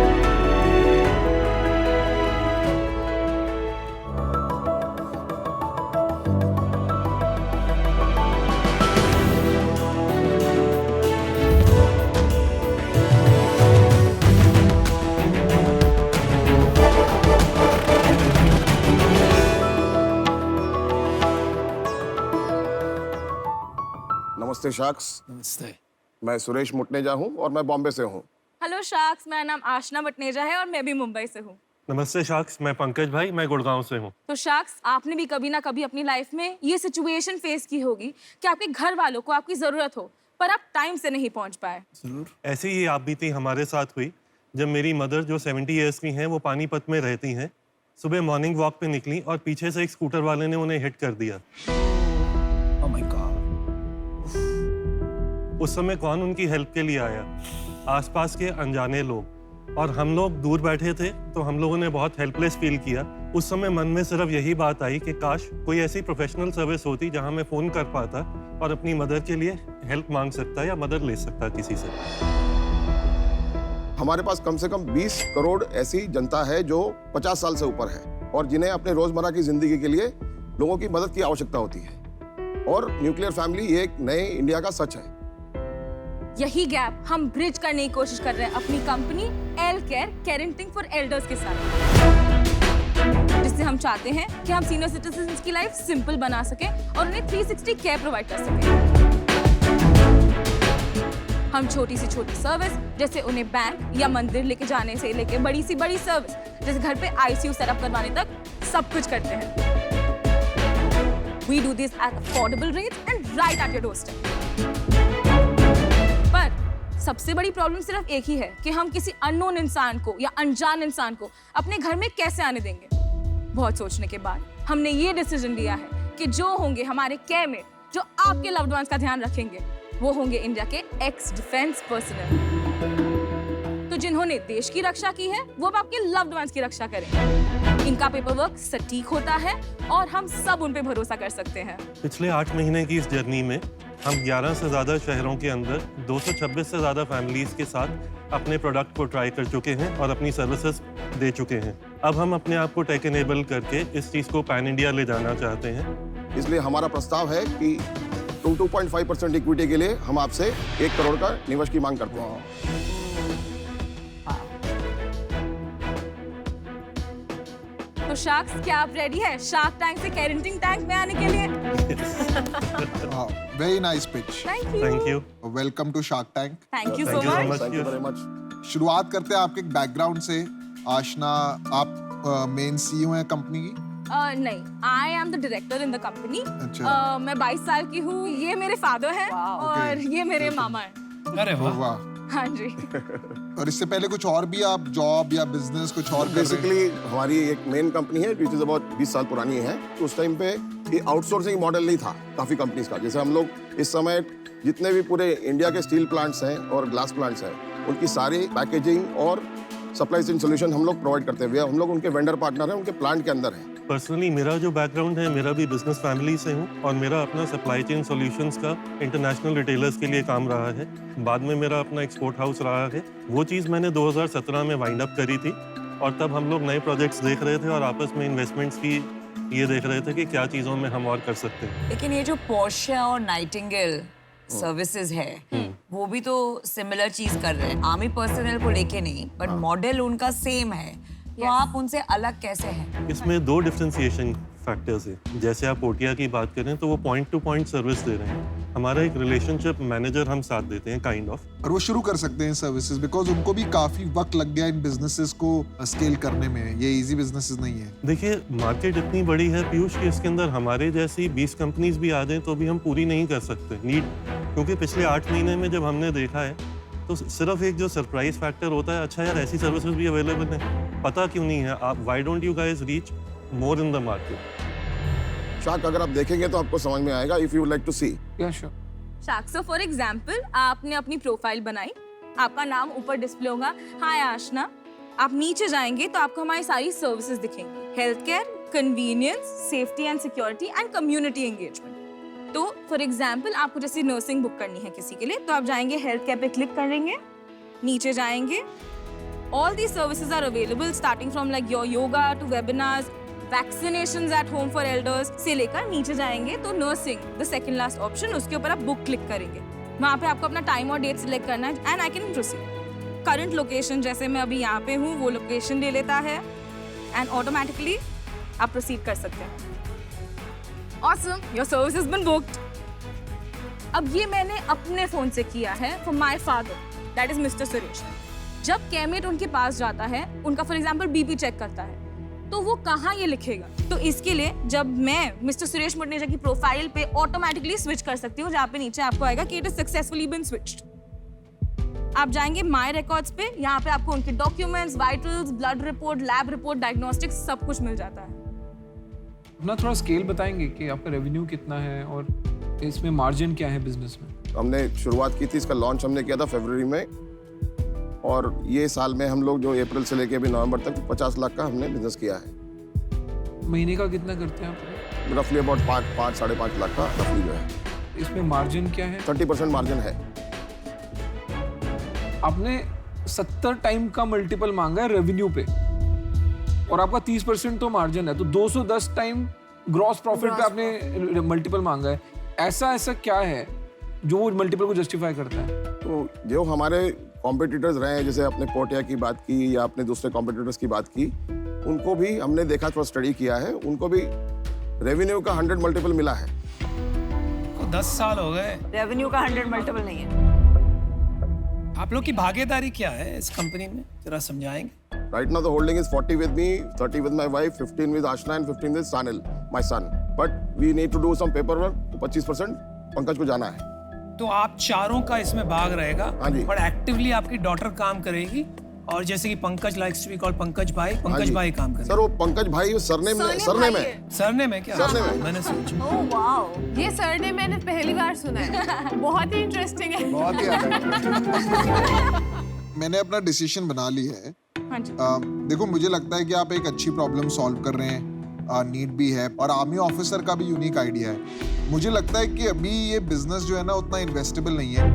नमस्ते शार्क्स। नमस्ते। मैं सुरेश मुटनेजा हूँ और मैं बॉम्बे से हूँ। हेलो शार्क्स, मेरा नाम आशना मटनेजा है और मैं भी मुंबई से हूँ। नमस्ते शार्क्स, मैं पंकज भाई, मैं गुड़गांव से हूँ। तो शार्क्स, आपने भी कभी ना कभी अपनी लाइफ में ये सिचुएशन फेस की होगी कि आपके घर वालों को आपकी जरूरत हो पर आप टाइम से नहीं पहुँच पाए। जरूर। ऐसी ही आप बीती हमारे साथ हुई जब मेरी मदर जो 70 ईयर्स की हैं, वो पानीपत में रहती हैं। सुबह मॉर्निंग वॉक पे निकली और पीछे से एक स्कूटर वाले ने उन्हें हिट कर दिया। Oh my God. उस समय कौन उनकी हेल्प के लिए आया? आसपास के अनजाने लोग। और हम लोग दूर बैठे थे तो हम लोगों ने बहुत हेल्पलेस फील किया। उस समय मन में सिर्फ यही बात आई कि काश कोई ऐसी प्रोफेशनल सर्विस होती जहां मैं फ़ोन कर पाता और अपनी मदर के लिए हेल्प मांग सकता या मदद ले सकता किसी से। हमारे पास कम से कम 20 करोड़ ऐसी जनता है जो 50 साल से ऊपर है और जिन्हें अपने रोजमर्रा की जिंदगी के लिए लोगों की मदद की आवश्यकता होती है। और न्यूक्लियर फैमिली ये एक नए इंडिया का सच है। यही गैप हम ब्रिज करने की कोशिश कर रहे हैं अपनी company L care carenting for elders के साथ, जिससे हम चाहते हैं कि हम सीनियर सिटीजन्स की लाइफ सिंपल बना सकें और उन्हें 360 केयर प्रोवाइड कर सकें। हम छोटी से छोटी सर्विस जैसे उन्हें बैंक या मंदिर लेके जाने से लेके बड़ी सी बड़ी सर्विस जैसे घर पे आईसीयू सेटअप करवाने तक सब कुछ करते हैं। We do this at affordable rates and right at your doorstep. पर सबसे बड़ी प्रॉब्लम सिर्फ एक ही है कि हम किसी अननोन इंसान को या अनजान इंसान को अपने घर में कैसे आने देंगे। बहुत सोचने के बाद हमने ये डिसीजन लिया है कि जो होंगे हमारे केयर में, जो आपके लव्ड वंस का ध्यान रखेंगे, वो होंगे इंडिया के एक्स डिफेंस पर्सनल। तो जिन्होंने देश की रक्षा की है वो अब आपके लव्ड वंस की रक्षा करें। इनका पेपर वर्क सटीक होता है और हम सब उन पे भरोसा कर सकते हैं। पिछले 8 महीने की इस जर्नी में हम 11 से ज़्यादा शहरों के अंदर 226 से ज़्यादा फैमिलीज के साथ अपने प्रोडक्ट को ट्राई कर चुके हैं और अपनी सर्विसेज दे चुके हैं। अब हम अपने आप को टेक एनेबल करके इस चीज़ को पैन इंडिया ले जाना चाहते हैं। इसलिए हमारा प्रस्ताव है कि 2.5% इक्विटी के लिए हम आपसे 1 करोड़ का निवेश की मांग करते हैं। तो शार्क्स, क्या आप रेडी है शार्क टैंक से कैरेंटिंग टैंक में आने के लिए? Very nice pitch. Thank you. Welcome to Shark Tank. Thank you so much. Thank you very much. शुरुआत करते हैं आपके बैकग्राउंड से। आशना, आप मेन सीईओ हैं कंपनी की? नहीं, I am the director in the company. अच्छा। मैं 22 साल की हूँ। ये मेरे फादर हैं और ये मेरे मामा हैं। अरे वाह। हाँ जी। और इससे पहले कुछ और भी आप जॉब या बिजनेस कुछ और कर रहे हैं? बेसिकली हमारी एक मेन कंपनी है विच इज अबाउट 20 साल पुरानी है। उस टाइम पे ये आउटसोर्सिंग मॉडल नहीं था काफी कंपनीज का। जैसे हम लोग इस समय जितने भी पूरे इंडिया के स्टील प्लांट्स हैं और ग्लास प्लांट्स हैं उनकी सारी पैकेजिंग और सप्लाई चेन सोल्यूशन हम लोग प्रोवाइड करते हैं। हम लोग उनके वेंडर पार्टनर हैं, उनके प्लांट के अंदर हैं। पर्सनली मेरा जो बैकग्राउंड है, मेरा भी बिजनेस फैमिली से हूँ और मेरा अपना सप्लाई चेन सॉल्यूशंस का इंटरनेशनल रिटेलर्स के लिए काम रहा है। बाद में मेरा अपना एक्सपोर्ट हाउस रहा है। वो चीज़ मैंने 2017 में वाइंड अप करी थी और तब हम लोग नए प्रोजेक्ट्स देख रहे थे और आपस में इन्वेस्टमेंट्स की ये देख रहे थे कि क्या चीज़ों में हम और कर सकते हैं। लेकिन ये जो पोर्शे और नाइटिंगेल सर्विसेज है वो भी तो सिमिलर चीज कर रहे हैं। आर्मी पर्सनल को लेके नहीं, बट मॉडल उनका सेम है, तो आप उनसे अलग कैसे हैं? इसमें 2 डिफरेंशिएशन फैक्टर्स हैं। जैसे आप ओटिया की बात करें तो वो पॉइंट टू पॉइंट सर्विस दे रहे हैं। हमारा एक रिलेशनशिप मैनेजर हम साथ देते हैं काइंड ऑफ, और वो शुरू कर सकते हैं सर्विसेज बिकॉज उनको भी काफी वक्त लग गया इन बिजनेसेस को स्केल करने में। ये इजी बिजनेसेस नहीं है। देखिए मार्केट इतनी बड़ी है पीयूष कि इसके अंदर हमारे जैसी 20 कंपनीज भी आ जाएं तो भी हम पूरी नहीं कर सकते नीड, क्योंकि पिछले 8 महीने में जब हमने देखा है तो सिर्फ एक जो सरप्राइज फैक्टर होता है, अच्छा यार ऐसी सर्विसेज भी अवेलेबल है, पता क्यों नहीं है आप, why don't you guys reach more in the market? Shark, अगर आप देखेंगे तो आपको समझ में आएगा if you would like to see. या sure. Shark, so for example आपने अपनी प्रोफाइल बनाई, आपका नाम ऊपर डिस्प्ले होगा, हाय आशना। आप नीचे जाएंगे तो आपको हमारी सारी सर्विसेज दिखेंगी, health care, convenience, safety and security and community engagement. तो फॉर एग्जांपल आपको जैसे नर्सिंग बुक करनी है किसी के लिए तो आप जाएंगे हेल्थ केयर पे क्लिक करेंगे, नीचे जाएंगे, all the services are available starting from like your yoga to webinars, vaccinations at home for elders से लेकर नीचे जाएंगे तो nursing the second last option, उसके ऊपर आप बुक क्लिक करेंगे। वहाँ पे आपको अपना टाइम और डेट सिलेक्ट करना है and I can proceed. Current location जैसे मैं अभी यहाँ पे हूँ वो लोकेशन ले लेता है एंड ऑटोमेटिकली आप प्रोसीड कर सकते हैं। Awesome, your service has been booked. अब ये मैंने अपने फोन से किया है for my father, that is Mr. Suresh. जब कैमेट उनके पास जाता है, उनका फॉर एग्जाम्पल बीपी चेक करता है, तो वो कहाँ ये लिखेगा? तो इसके लिए जब मैं मिस्टर सुरेश मुटनेजा की प्रोफाइल पे ऑटोमेटिकली स्विच कर सकती हूँ, जहाँ पे नीचे आपको आएगा कि it is successfully been switched. आप जाएंगे माय रिकॉर्ड्स पे, यहाँ पे आपको उनके documents, vitals, blood report, lab report, diagnostics सब कुछ मिल जाता है। अपना थोड़ा स्केल बताएंगे कि आपका रेवेन्यू कितना है और इसमें मार्जिन क्या है बिजनेस में? हमने शुरुआत की थी, इसका लॉन्च हमने किया था फरवरी में, और ये साल में हम लोग जो अप्रैल से लेके अभी नवंबर तक 50 लाख का हमने बिजनेस किया है। महीने का कितना करते हैं आप? रफली अबाउट 5-5.5 लाख का रफली जो है। इसमें मार्जिन क्या है? 30% मार्जिन है। आपने 70 टाइम का मल्टीपल मांगा है रेवेन्यू पे और आपका 30% तो मार्जिन है, तो 210 टाइम ग्रॉस प्रॉफिट पे आपने मल्टीपल मांगा है। ऐसा क्या है जो वो मल्टीपल को जस्टिफाई करता है? तो जो हमारे कॉम्पिटिटर्स रहे हैं, जैसे आपने पोटिया की बात की या आपने दूसरे कॉम्पिटिटर्स की बात की, उनको भी हमने देखा, थोड़ा स्टडी किया है, उनको भी रेवेन्यू का 100 मल्टीपल मिला है। 10 साल हो गए, रेवेन्यू का 100 मल्टीपल नहीं है। आप लोग की भागीदारी क्या है इस कंपनी में, जरा समझाएंगे? Right now the holding is 40 with me, 30 with my wife, 15 with Ashna and 15 with Sanil, my son. But we need to do some paperwork, तो 25% पंकज को जाना है। तो आप चारों का इसमें भाग रहेगा, हाँ जी। पर एक्टिवली आपकी डॉटर काम करेगी और जैसे कि Pankaj likes to be called Pankaj भाई काम करेंगे। सर वो पंकज भाई सरनेम में क्या? सरनेम मैंने सोचा। ओह वाओ, ये सरनेम मैंने पहली बार सुना है। बहुत ही इंटरेस्टिंग है। बहुत ही मैंने मैंने अपना डिसीजन बना लिया है। हाँ जी। देखो मुझे लगता है कि आप एक अच्छी प्रॉब्लम सॉल्व कर रहे हैं, नीड भी है और आर्मी ऑफिसर का भी यूनिक आइडिया है। मुझे लगता है कि अभी ये बिजनेस जो है ना उतना इन्वेस्टेबल नहीं है।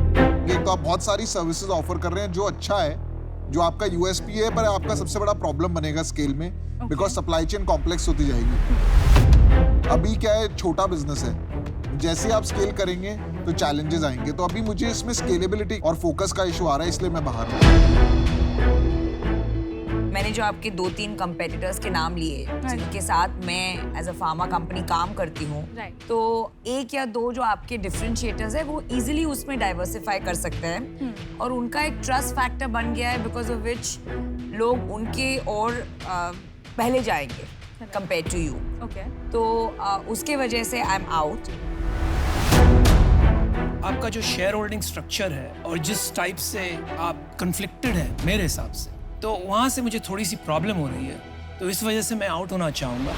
एक तो आप बहुत सारी सर्विसेज ऑफर कर रहे हैं जो अच्छा है, जो आपका यूएसपी है, पर आपका सबसे बड़ा प्रॉब्लम बनेगा स्केल में, बिकॉज सप्लाई चेन कॉम्प्लेक्स होती जाएगी। अभी क्या है, छोटा बिजनेस है, जैसे आप स्केल करेंगे तो चैलेंजेस आएंगे। तो अभी मुझे इसमें स्केलेबिलिटी और फोकस का इशू आ रहा है, इसलिए मैं बाहर हूँ। मैंने जो आपके 2-3 कंपेटिटर्स के नाम लिए जिनके साथ मैं एज अ फार्मा कंपनी काम करती हूँ, तो 1 या 2 जो आपके डिफरेंशिएटर्स है वो इजीली उसमें डाइवर्सिफाई कर सकते हैं और उनका एक ट्रस्ट फैक्टर बन गया है, बिकॉज ऑफ विच लोग उनके और पहले जाएंगे कंपेयर टू यू। तो उसके वजह से आई एम आउट। आपका जो शेयर होल्डिंग स्ट्रक्चर है और जिस टाइप से आप कन्फ्लिक्टेड है मेरे हिसाब से, तो वहाँ से मुझे थोड़ी सी प्रॉब्लम हो रही है, तो इस वजह से मैं आउट होना चाहूँगा।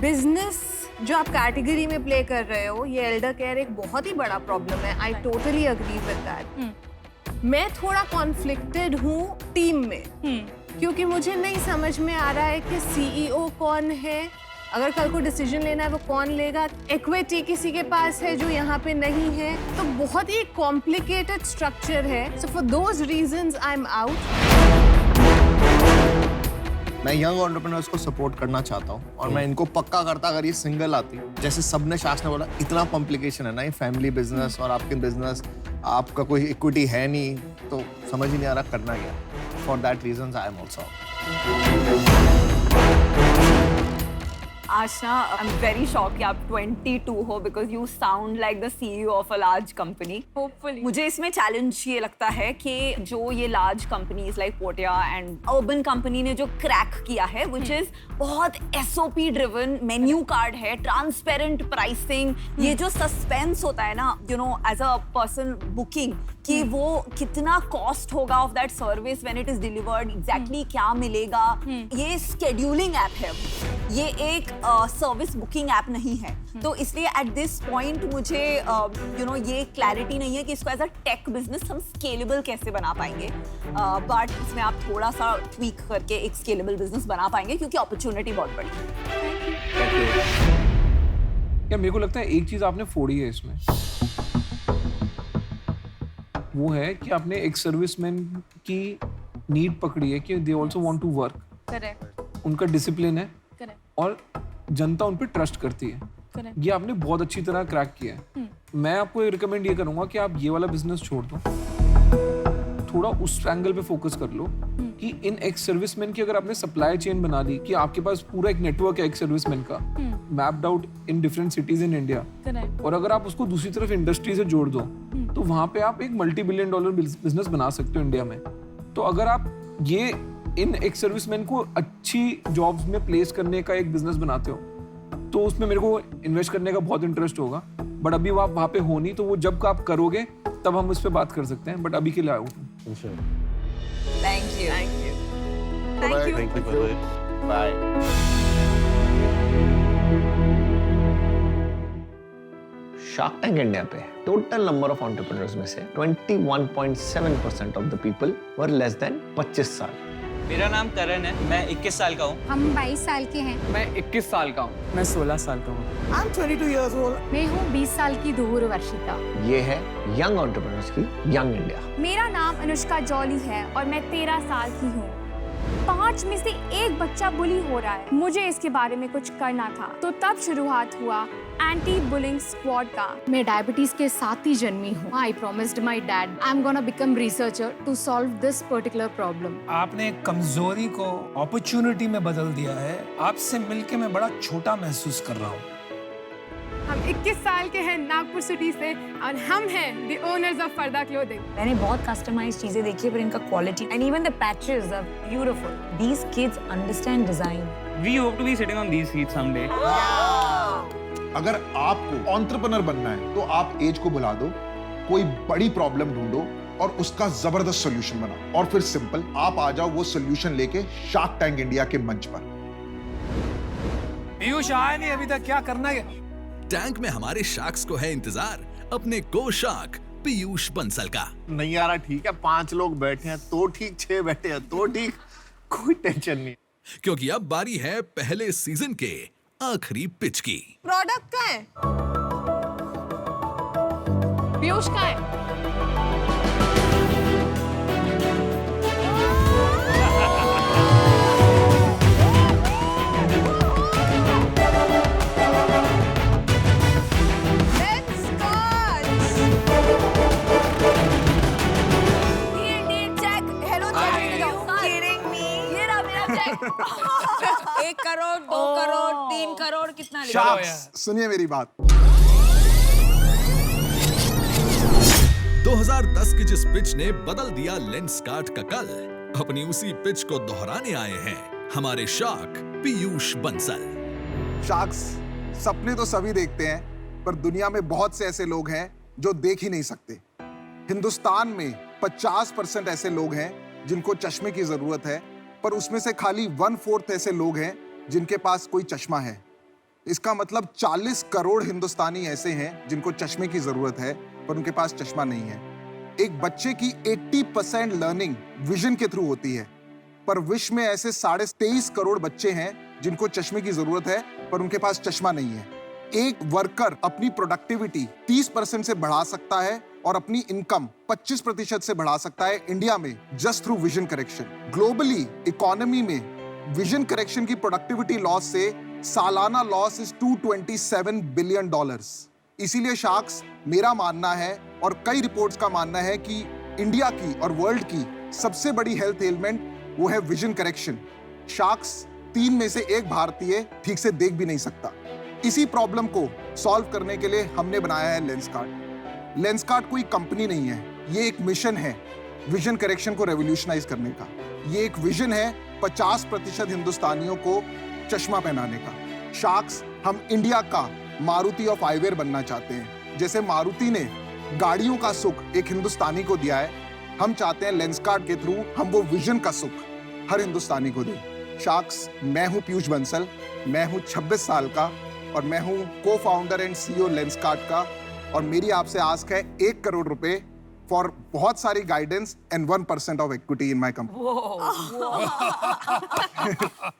बिजनेस जो आप कैटेगरी में प्ले कर रहे हो, ये एल्डर केयर एक बहुत ही बड़ा प्रॉब्लम है। I totally agree with that. मैं थोड़ा कॉन्फ्लिक्टेड हूँ टीम में, क्योंकि मुझे नहीं समझ में आ रहा है कि सीईओ कौन है, अगर कल को डिसीजन लेना है वो कौन लेगा, इक्विटी किसी के पास है जो यहाँ पे नहीं है, तो बहुत ही कॉम्प्लिकेटेड स्ट्रक्चर है। So for those reasons I am out. मैं यंग एंटरप्रेन्योर्स को सपोर्ट करना चाहता हूँ और मैं इनको पक्का करता अगर ये सिंगल आती, जैसे सबने शास ने बोला इतना कॉम्प्लिकेशन है ना ये फैमिली बिजनेस और आपके बिजनेस, आपका कोई इक्विटी है नहीं, तो समझ ही नहीं आ रहा करना क्या। For that reasons I am also. Asha, I am very shock कि आप 22 हो, because you sound like the CEO of a large company. Hopefully मुझे इसमें चैलेंज ये लगता है कि जो ये large companies like पोटिया and urban company ने जो क्रैक किया है, विच इज बहुत एसओपी ड्रिवन, मेन्यू कार्ड है, ट्रांसपेरेंट प्राइसिंग, ये जो सस्पेंस होता है ना, you know, as a person booking, कि वो कितना कॉस्ट होगा of that service when it is delivered, exactly क्या मिलेगा। ये स्केड्यूलिंग ऐप है, ये एक सर्विस बुकिंग ऐप नहीं है। तो इसलिए एट दिस पॉइंट मुझे यू नो ये क्लैरिटी नहीं है कि इसको एज अ टेक बिजनेस हम स्केलेबल कैसे बना पाएंगे, बट इसमें आप थोड़ा सा ट्वीक करके एक स्केलेबल बिजनेस बना पाएंगे, क्योंकि अपॉर्चुनिटी बहुत बड़ी है। या मेरे को लगता है एक चीज आपने फोड़ी है इसमें, वो है कि आपने एक सर्विसमैन की नीड पकड़ी है कि they also want to work. Correct. उनका डिसिप्लिन है करेक्ट। और जनता उन पे ट्रस्ट करती है। करेक्ट। ये आपने बहुत अच्छी तरह क्रैक किया है। मैं आपको रिकमेंड ये करूंगा कि आप ये वाला बिजनेस छोड़ दो, थोड़ा उस एंगल पे फोकस कर लो कि इन एक सर्विसमैन की अगर आपने सप्लाई चेन बना ली, कि आपके पास पूरा एक नेटवर्क है एक सर्विसमैन का, mapped out in different cities in India, और अगर आप उसको दूसरी तरफ इंडस्ट्री से जोड़ दो, तो वहां पे आप एक $multi-billion बिजनेस बना सकते हो इंडिया में। तो अगर आप ये इन एक सर्विसमैन को अच्छी जॉब्स में प्लेस करने का एक बिजनेस बनाते हो, तो उसमें मेरे को इन्वेस्ट करने का बहुत इंटरेस्ट होगा। बट अभी आप वहाँ पे हो नहीं, तो वो जब आप करोगे तब हम उस पर बात कर सकते हैं। बट अभी के लिए आउट हूँ। Thank you. Thank you. Bye. Shark Tank India पे टोटल नंबर ऑफ एंटरप्रेन्योर्स में से 21.7% of the people were less than 25 साल। मेरा नाम करण है, मैं 21 साल का हूँ। हम 22 साल के हैं। मैं 21 साल का हूँ। मैं 16 साल का हूँ। I'm 22 years old. मैं हूँ 20 साल की धूर वर्षिता। ये है यंग एंटरप्रेन्योर्स की यंग इंडिया। मेरा नाम अनुष्का जॉली है और मैं 13 साल की हूँ। 5 में से 1 बच्चा बुली हो रहा है। मुझे इसके बारे में कुछ करना था, तो तब शुरुआत हुआ एंटी बुलिंग स्क्वाड का। मैं डायबिटीज के साथ ही जन्मी हूँ। I promised my dad I am gonna become researcher to solve this particular problem. आपने कमजोरी को अपॉर्चुनिटी में बदल दिया है। आपसे मिलके मैं बड़ा छोटा महसूस कर रहा हूँ। हम 21 साल के हैं नागपुर सिटी से और हम हैं the owners of Farda clothing. मैंने बहुत कस्टमाइज्ड चीजें देखी है, पर इनका quality and even the patches are beautiful. These kids understand design. We hope to be sitting on these seats someday. अगर आपको एंटरप्रेन्योर बनना है तो आप एज को भुला दो, कोई बड़ी प्रॉब्लम ढूंढो और उसका जबरदस्त सॉल्यूशन बनाओ, और फिर सिंपल आप आ जाओ वो सॉल्यूशन लेके शार्क टैंक इंडिया के मंच पर। पीयूष आया नहीं अभी तक, क्या करना है? टैंक में हमारे शार्क्स को है इंतजार। अपने गो शार्क पीयूष बंसल का। नहीं आ रहा ठीक है, 5 लोग बैठे हैं तो ठीक, 6 बैठे हैं तो ठीक, कोई टेंशन नहीं। क्योंकि अब बारी है पहले सीजन के आखिरी पिच की। प्रोडक्ट का है, पीयूष का है। एक करोड़, 2 करोड़, 3 करोड़, कितना लिखा? शार्क्स, सुनिए मेरी बात। 2010 की जिस पिच ने बदल दिया लेंसकार्ट का कल, अपनी उसी पिच को दोहराने आए हैं हमारे शार्क पीयूष बंसल। शार्क्स, सपने तो सभी देखते हैं, पर दुनिया में बहुत से ऐसे लोग हैं जो देख ही नहीं सकते। हिंदुस्तान में 50% ऐसे लोग हैं जिनको चश्मे की जरूरत है, पर उसमें से खाली 1/4 ऐसे लोग हैं जिनके पास कोई चश्मा है। इसका मतलब 40 करोड़ हिंदुस्तानी ऐसे हैं जिनको चश्मे की जरूरत है, पर उनके पास चश्मा नहीं है। एक बच्चे की 80% लर्निंग विजन के थ्रू होती है, पर विश्व में ऐसे 23.5 करोड़ बच्चे हैं जिनको चश्मे की जरूरत है, पर उनके पास चश्मा नहीं है। एक वर्कर अपनी प्रोडक्टिविटी 30% से बढ़ा सकता है और अपनी इनकम 25% से बढ़ा सकता है इंडिया में, just through vision correction. Globally economy में विजन करेक्शन की प्रोडक्टिविटी लॉस से सालाना लॉस इज $227 बिलियन। इसीलिए शार्क्स, मेरा मानना है और कई रिपोर्ट्स का मानना है कि इंडिया की और वर्ल्ड की सबसे बड़ी हेल्थ एलिमेंट वो है विजन करेक्शन। शार्क्स, 3 में से 1 भारतीय ठीक से देख भी नहीं सकता। इसी प्रॉब्लम को सॉल्व करने के लिए हमने बनाया है लेंसकार्ट। लेंसकार्ट कोई कंपनी नहीं है, ये एक मिशन है विजन करेक्शन को रेवोल्यूशनाइज करने का। ये एक विजन है 50% हिंदुस्तानियों को चश्मा पहनाने का। शार्क्स, हम इंडिया का मारुति ऑफ आईवेयर बनना चाहते हैं। जैसे मारुति ने गाड़ियों का सुख एक हिंदुस्तानी को दिया है, हम चाहते हैं लेंसकार्ट के थ्रू हम वो विजन का सुख हर हिंदुस्तानी को दें। शार्क्स, मैं हूं पीयूष बंसल, मैं हूं 26 साल का और मैं हूं को फाउंडर एंड CEO लेंसकार्ट का, और मेरी आपसे आस्क है 1 करोड़ रुपए फॉर बहुत सारी guidance and 1% of equity in my company.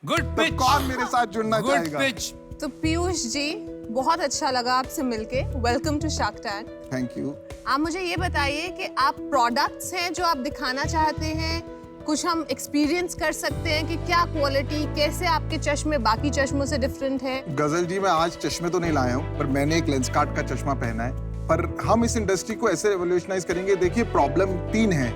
Good pitch. तो कौन मेरे साथ जुड़ना गुड चाहेगा? पिच। तो पीयूष जी, बहुत अच्छा लगा आपसे मिलके। Welcome to Shark Tank. Thank you. आप मुझे ये बताइए कि आप प्रोडक्ट्स हैं जो आप दिखाना चाहते हैं, कुछ हम एक्सपीरियंस कर सकते हैं कि क्या क्वालिटी, कैसे आपके चश्मे बाकी चश्मों से डिफरेंट है? गजल जी, मैं आज चश्मे तो नहीं लाया हूँ, पर मैंने एक लेंसकार्ट का चश्मा पहना है। पर हम इस इंडस्ट्री को ऐसे रेवोल्यूशनाइज करेंगे। देखिए, प्रॉब्लम 3 है।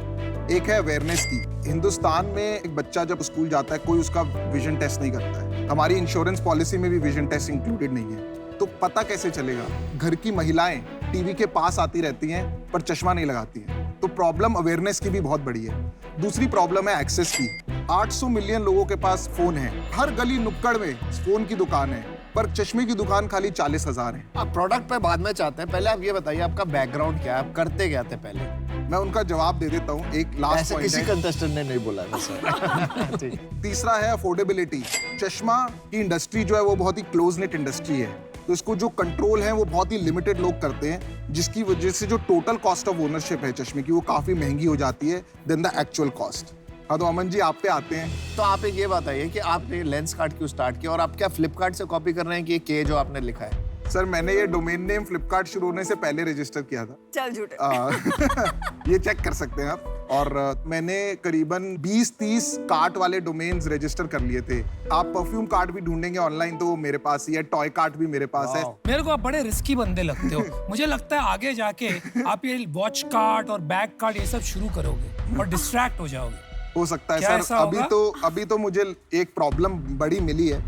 एक है अवेयरनेस की। हिंदुस्तान में एक बच्चा जब स्कूल जाता है, कोई उसका विजन टेस्ट नहीं करता है। हमारी इंश्योरेंस पॉलिसी में भी विजन टेस्ट इंक्लूडेड नहीं है। तो पता कैसे चलेगा? घर की महिलाएं टीवी के पास आती रहती हैं पर चश्मा नहीं लगाती हैं। तो प्रॉब्लम अवेयरनेस की भी बहुत बड़ी है। दूसरी प्रॉब्लम है एक्सेस की। 800 मिलियन लोगों के पास फोन है, हर गली नुक्कड़ में फोन की दुकान है, पर चश्मे की दुकान खाली 40,000 है। आप प्रोडक्ट पे बाद में चाहते हैं, पहले आप ये बताइए आपका बैकग्राउंड क्या है, आप करते क्या थे पहले? मैं उनका जवाब दे देता हूँ। एक लास्ट ऐसे पॉइंट किसी है। कंटेस्टेंट ने नहीं बोला वैसे। तीसरा है अफोर्डेबिलिटी। चश्मा की इंडस्ट्री जो है वो बहुत ही क्लोज नेट इंडस्ट्री है, तो इसको जो कंट्रोल है वो बहुत ही लिमिटेड लोग करते हैं, जिसकी वजह से जो टोटल कॉस्ट ऑफ ओनरशिप है चश्मे की, वो काफी महंगी हो जाती है देन द एक्चुअल कॉस्ट। हाँ, तो अमन जी आप पे आते हैं। तो आप एक ये बताइए कि आपने लेंसकार्ट क्यों स्टार्ट किया, और आप क्या फ्लिपकार्ट से कॉपी कर रहे हैं कि ये के जो आपने लिखा है? सर, मैंने ये डोमेन नेम फ्लिपकार्ट शुरू होने से पहले रजिस्टर किया था। चल झूठे। ये चेक कर सकते हैं आप। और मैंने करीबन 20-30 कार्ट वाले डोमेन्स रजिस्टर कर लिए थे। आप परफ्यूम कार्ट भी ढूंढेंगे ऑनलाइन तो वो मेरे पास ही है, टॉय कार्ट भी मेरे पास है। मेरे को आप बड़े रिस्की बंदे लगते हो। मुझे लगता है आगे जाके आप ये वॉच कार्ट और बैग कार्ट ये सब शुरू करोगे और डिस्ट्रैक्ट हो जाओगे। हो सकता है क्या सर। ऐसा होगा? अभी तो मुझे एक प्रॉब्लम बड़ी मिली है।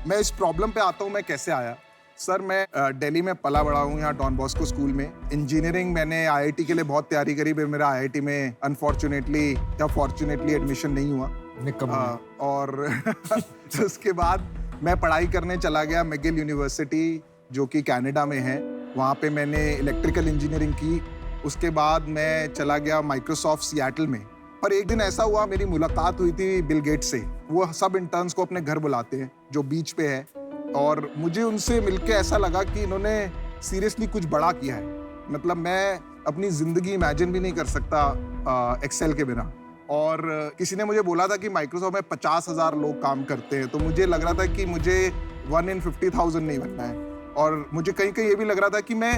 मैं इस प्रॉब्लम पे आता हूँ, मैं कैसे आया। सर, मैं दिल्ली में पला बड़ा हूँ, यहाँ डॉन बॉस्को स्कूल में। इंजीनियरिंग मैंने IIT के लिए बहुत तैयारी करी, पर मेरा IIT में अनफॉर्चुनेटली या फॉर्चुनेटली एडमिशन नहीं हुआ। और उसके बाद मैं पढ़ाई करने चला गया मैगिल यूनिवर्सिटी, जो कि कनाडा में है। वहाँ पे मैंने इलेक्ट्रिकल इंजीनियरिंग की। उसके बाद मैं चला गया माइक्रोसॉफ्ट सिएटल में। पर एक दिन ऐसा हुआ, मेरी मुलाकात हुई थी बिल गेट्स से। वो सब इंटर्न्स को अपने घर बुलाते हैं जो बीच पे है, और मुझे उनसे मिलके ऐसा लगा कि इन्होंने सीरियसली कुछ बड़ा किया है। मतलब मैं अपनी जिंदगी इमेजिन भी नहीं कर सकता एक्सेल के बिना। और किसी ने मुझे बोला था कि माइक्रोसॉफ्ट में 50,000 लोग काम करते हैं, तो मुझे लग रहा था कि मुझे 1 in 50,000 नहीं बनना है। और मुझे कहीं कहीं ये भी लग रहा था कि मैं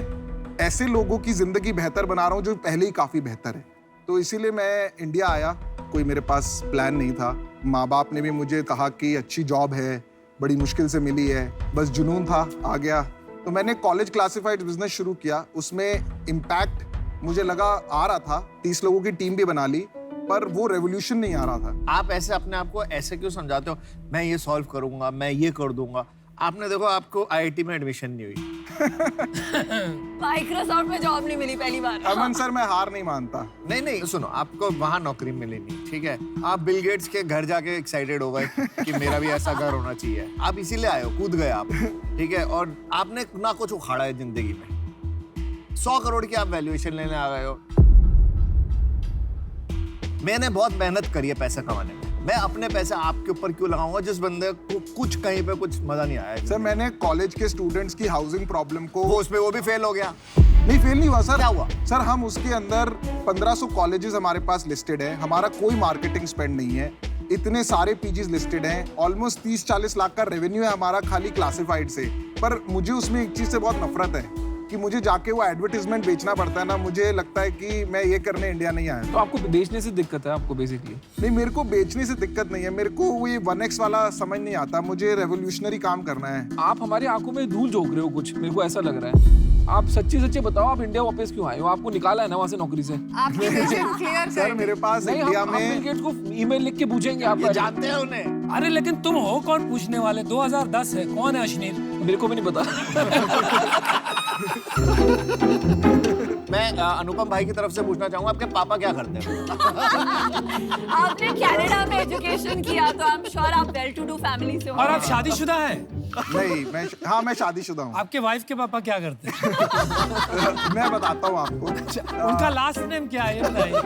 ऐसे लोगों की जिंदगी बेहतर बना रहा हूँ जो पहले ही काफ़ी बेहतर है। तो इसीलिए मैं इंडिया आया। कोई मेरे पास प्लान नहीं था। माँ बाप ने भी मुझे कहा कि अच्छी जॉब है, बड़ी मुश्किल से मिली है, बस जुनून था, आ गया। तो मैंने कॉलेज क्लासिफाइड बिजनेस शुरू किया। उसमें इम्पैक्ट मुझे लगा आ रहा था, 30 लोगों की टीम भी बना ली, पर वो रेवोल्यूशन नहीं आ रहा था। आप ऐसे अपने आप को ऐसे क्यों समझाते हो, मैं ये सॉल्व करूंगा, मैं ये कर दूंगा? आपने देखो, आपको आईआईटी में एडमिशन नहीं हुई, माइक्रोसॉफ्ट में जॉब नहीं मिली पहली बार। अमन सर, मैं हार नहीं मानता। नहीं, सुनो, आपको वहां नौकरी मिली नहीं, ठीक है? आप बिल गेट्स के घर जाके एक्साइटेड हो गए कि मेरा भी ऐसा घर होना चाहिए। आप इसीलिए आए हो, कूद गए आप, ठीक है? और आपने ना कुछ उखाड़ा है जिंदगी में। 100 करोड़ की आप वैल्यूएशन लेने आ गए हो। मैंने बहुत मेहनत करी है पैसा कमाने में। मैं अपने पैसे आपके ऊपर क्यों लगाऊंगा जिस बंदे को कुछ कहीं पे कुछ मजा नहीं आया? सर, मैंने कॉलेज के स्टूडेंट्स की हाउसिंग प्रॉब्लम को वो भी फेल हो गया। नहीं, फेल नहीं हुआ सर। क्या हुआ सर? हम उसके अंदर 1500 कॉलेजेस हमारे पास लिस्टेड है, हमारा कोई मार्केटिंग स्पेंड नहीं है, इतने सारे पीजीज लिस्टेड हैं, ऑलमोस्ट 30-40 लाख का रेवेन्यू है हमारा खाली क्लासिफाइड से। पर मुझे उसमें एक चीज से बहुत नफरत है कि मुझे जाके वो एडवर्टाइजमेंट बेचना पड़ता है ना। मुझे लगता है कि मैं ये करने इंडिया नहीं आया। तो आपको बेचने से दिक्कत है आपको बेसिकली? नहीं, मेरे को बेचने से दिक्कत नहीं है, मेरे को वो ये 1x वाला समझ नहीं आता। मुझे रेवोल्यूशनरी काम करना है। आप हमारी आंखों में धूल झोंक रहे हो कुछ, मेरे को ऐसा लग रहा है। आप सच्चे बताओ, आप इंडिया वापस क्यों आए हो? आपको निकाला है ना वहाँ से नौकरी से? आपकी विजन क्लियर सर, मेरे पास इंडिया में बिल गेट्स को ईमेल लिख के पूछेंगे, आप जानते हैं उन्हें? अरे लेकिन तुम हो कौन पूछने वाले? 2010 है, कौन है अश्नीर? मेरे को भी नहीं पता। मैं अनुपम भाई की तरफ से पूछना चाहूंगा, आपके पापा क्या करते हैं? आपने कनाडा में एजुकेशन किया, तो आई एम श्योर आप वेल टू डू फैमिली से हो। और आप शादीशुदा हैं? नहीं, मैं शादीशुदा हूँ। आपके वाइफ के पापा क्या करते हैं? मैं बताता हूँ आपको। उनका लास्ट नेम क्या है, ये बताइए।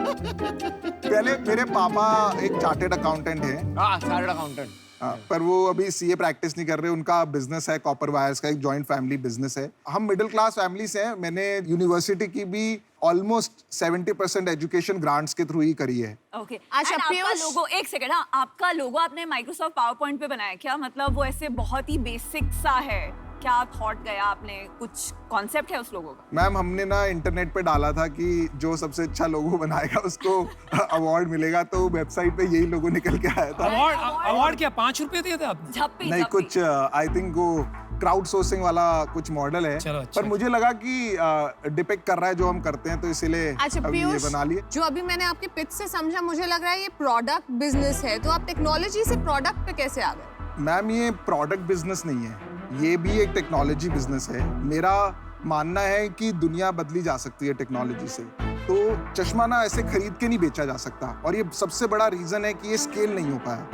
पहले मेरे पापा एक चार्टेड अकाउंटेंट है। Chartered accountant. पर वो अभी सीए प्रैक्टिस नहीं कर रहे। उनका बिजनेस है कॉपर वायर्स का, एक जॉइंट फैमिली बिजनेस है। हम मिडिल क्लास फैमिली से हैं। मैंने यूनिवर्सिटी की भी ऑलमोस्ट 70% एजुकेशन ग्रांट्स के थ्रू ही करी है। ओके। अच्छा, आपका लोगो, एक सेकंड, हाँ, आपका लोगो आपने माइक्रोसॉफ्ट पावर पॉइंट पे बनाया क्या? मतलब वो ऐसे बहुत ही बेसिक सा है, क्या थॉट गया आपने? कुछ कॉन्सेप्ट है उस लोगो का? मैम, हमने ना इंटरनेट पे डाला था कि जो सबसे अच्छा लोगो बनाएगा उसको अवार्ड मिलेगा, तो वेबसाइट पे यही लोगो निकल के आया था। अवार्ड क्या 5 रुपए दिए थे आपने? नहीं, कुछ आई थिंक वो क्राउड सोर्सिंग वाला कुछ मॉडल है। पर मुझे लगा कि डिपिक्ट कर रहा है जो हम करते हैं, तो इसीलिए अभी ये बना लिए। जो अभी मैंने आपके पिच से समझा, मुझे लग रहा है ये प्रोडक्ट बिजनेस है, तो आप टेक्नोलॉजी से प्रोडक्ट पे कैसे आ गए? मैम, ये प्रोडक्ट बिजनेस नहीं है, ये भी एक टेक्नोलॉजी बिजनेस है। मेरा मानना है कि दुनिया बदली जा सकती है टेक्नोलॉजी से। तो चश्मा ना ऐसे खरीद के नहीं बेचा जा सकता, और ये सबसे बड़ा रीजन है कि ये स्केल नहीं हो पाया,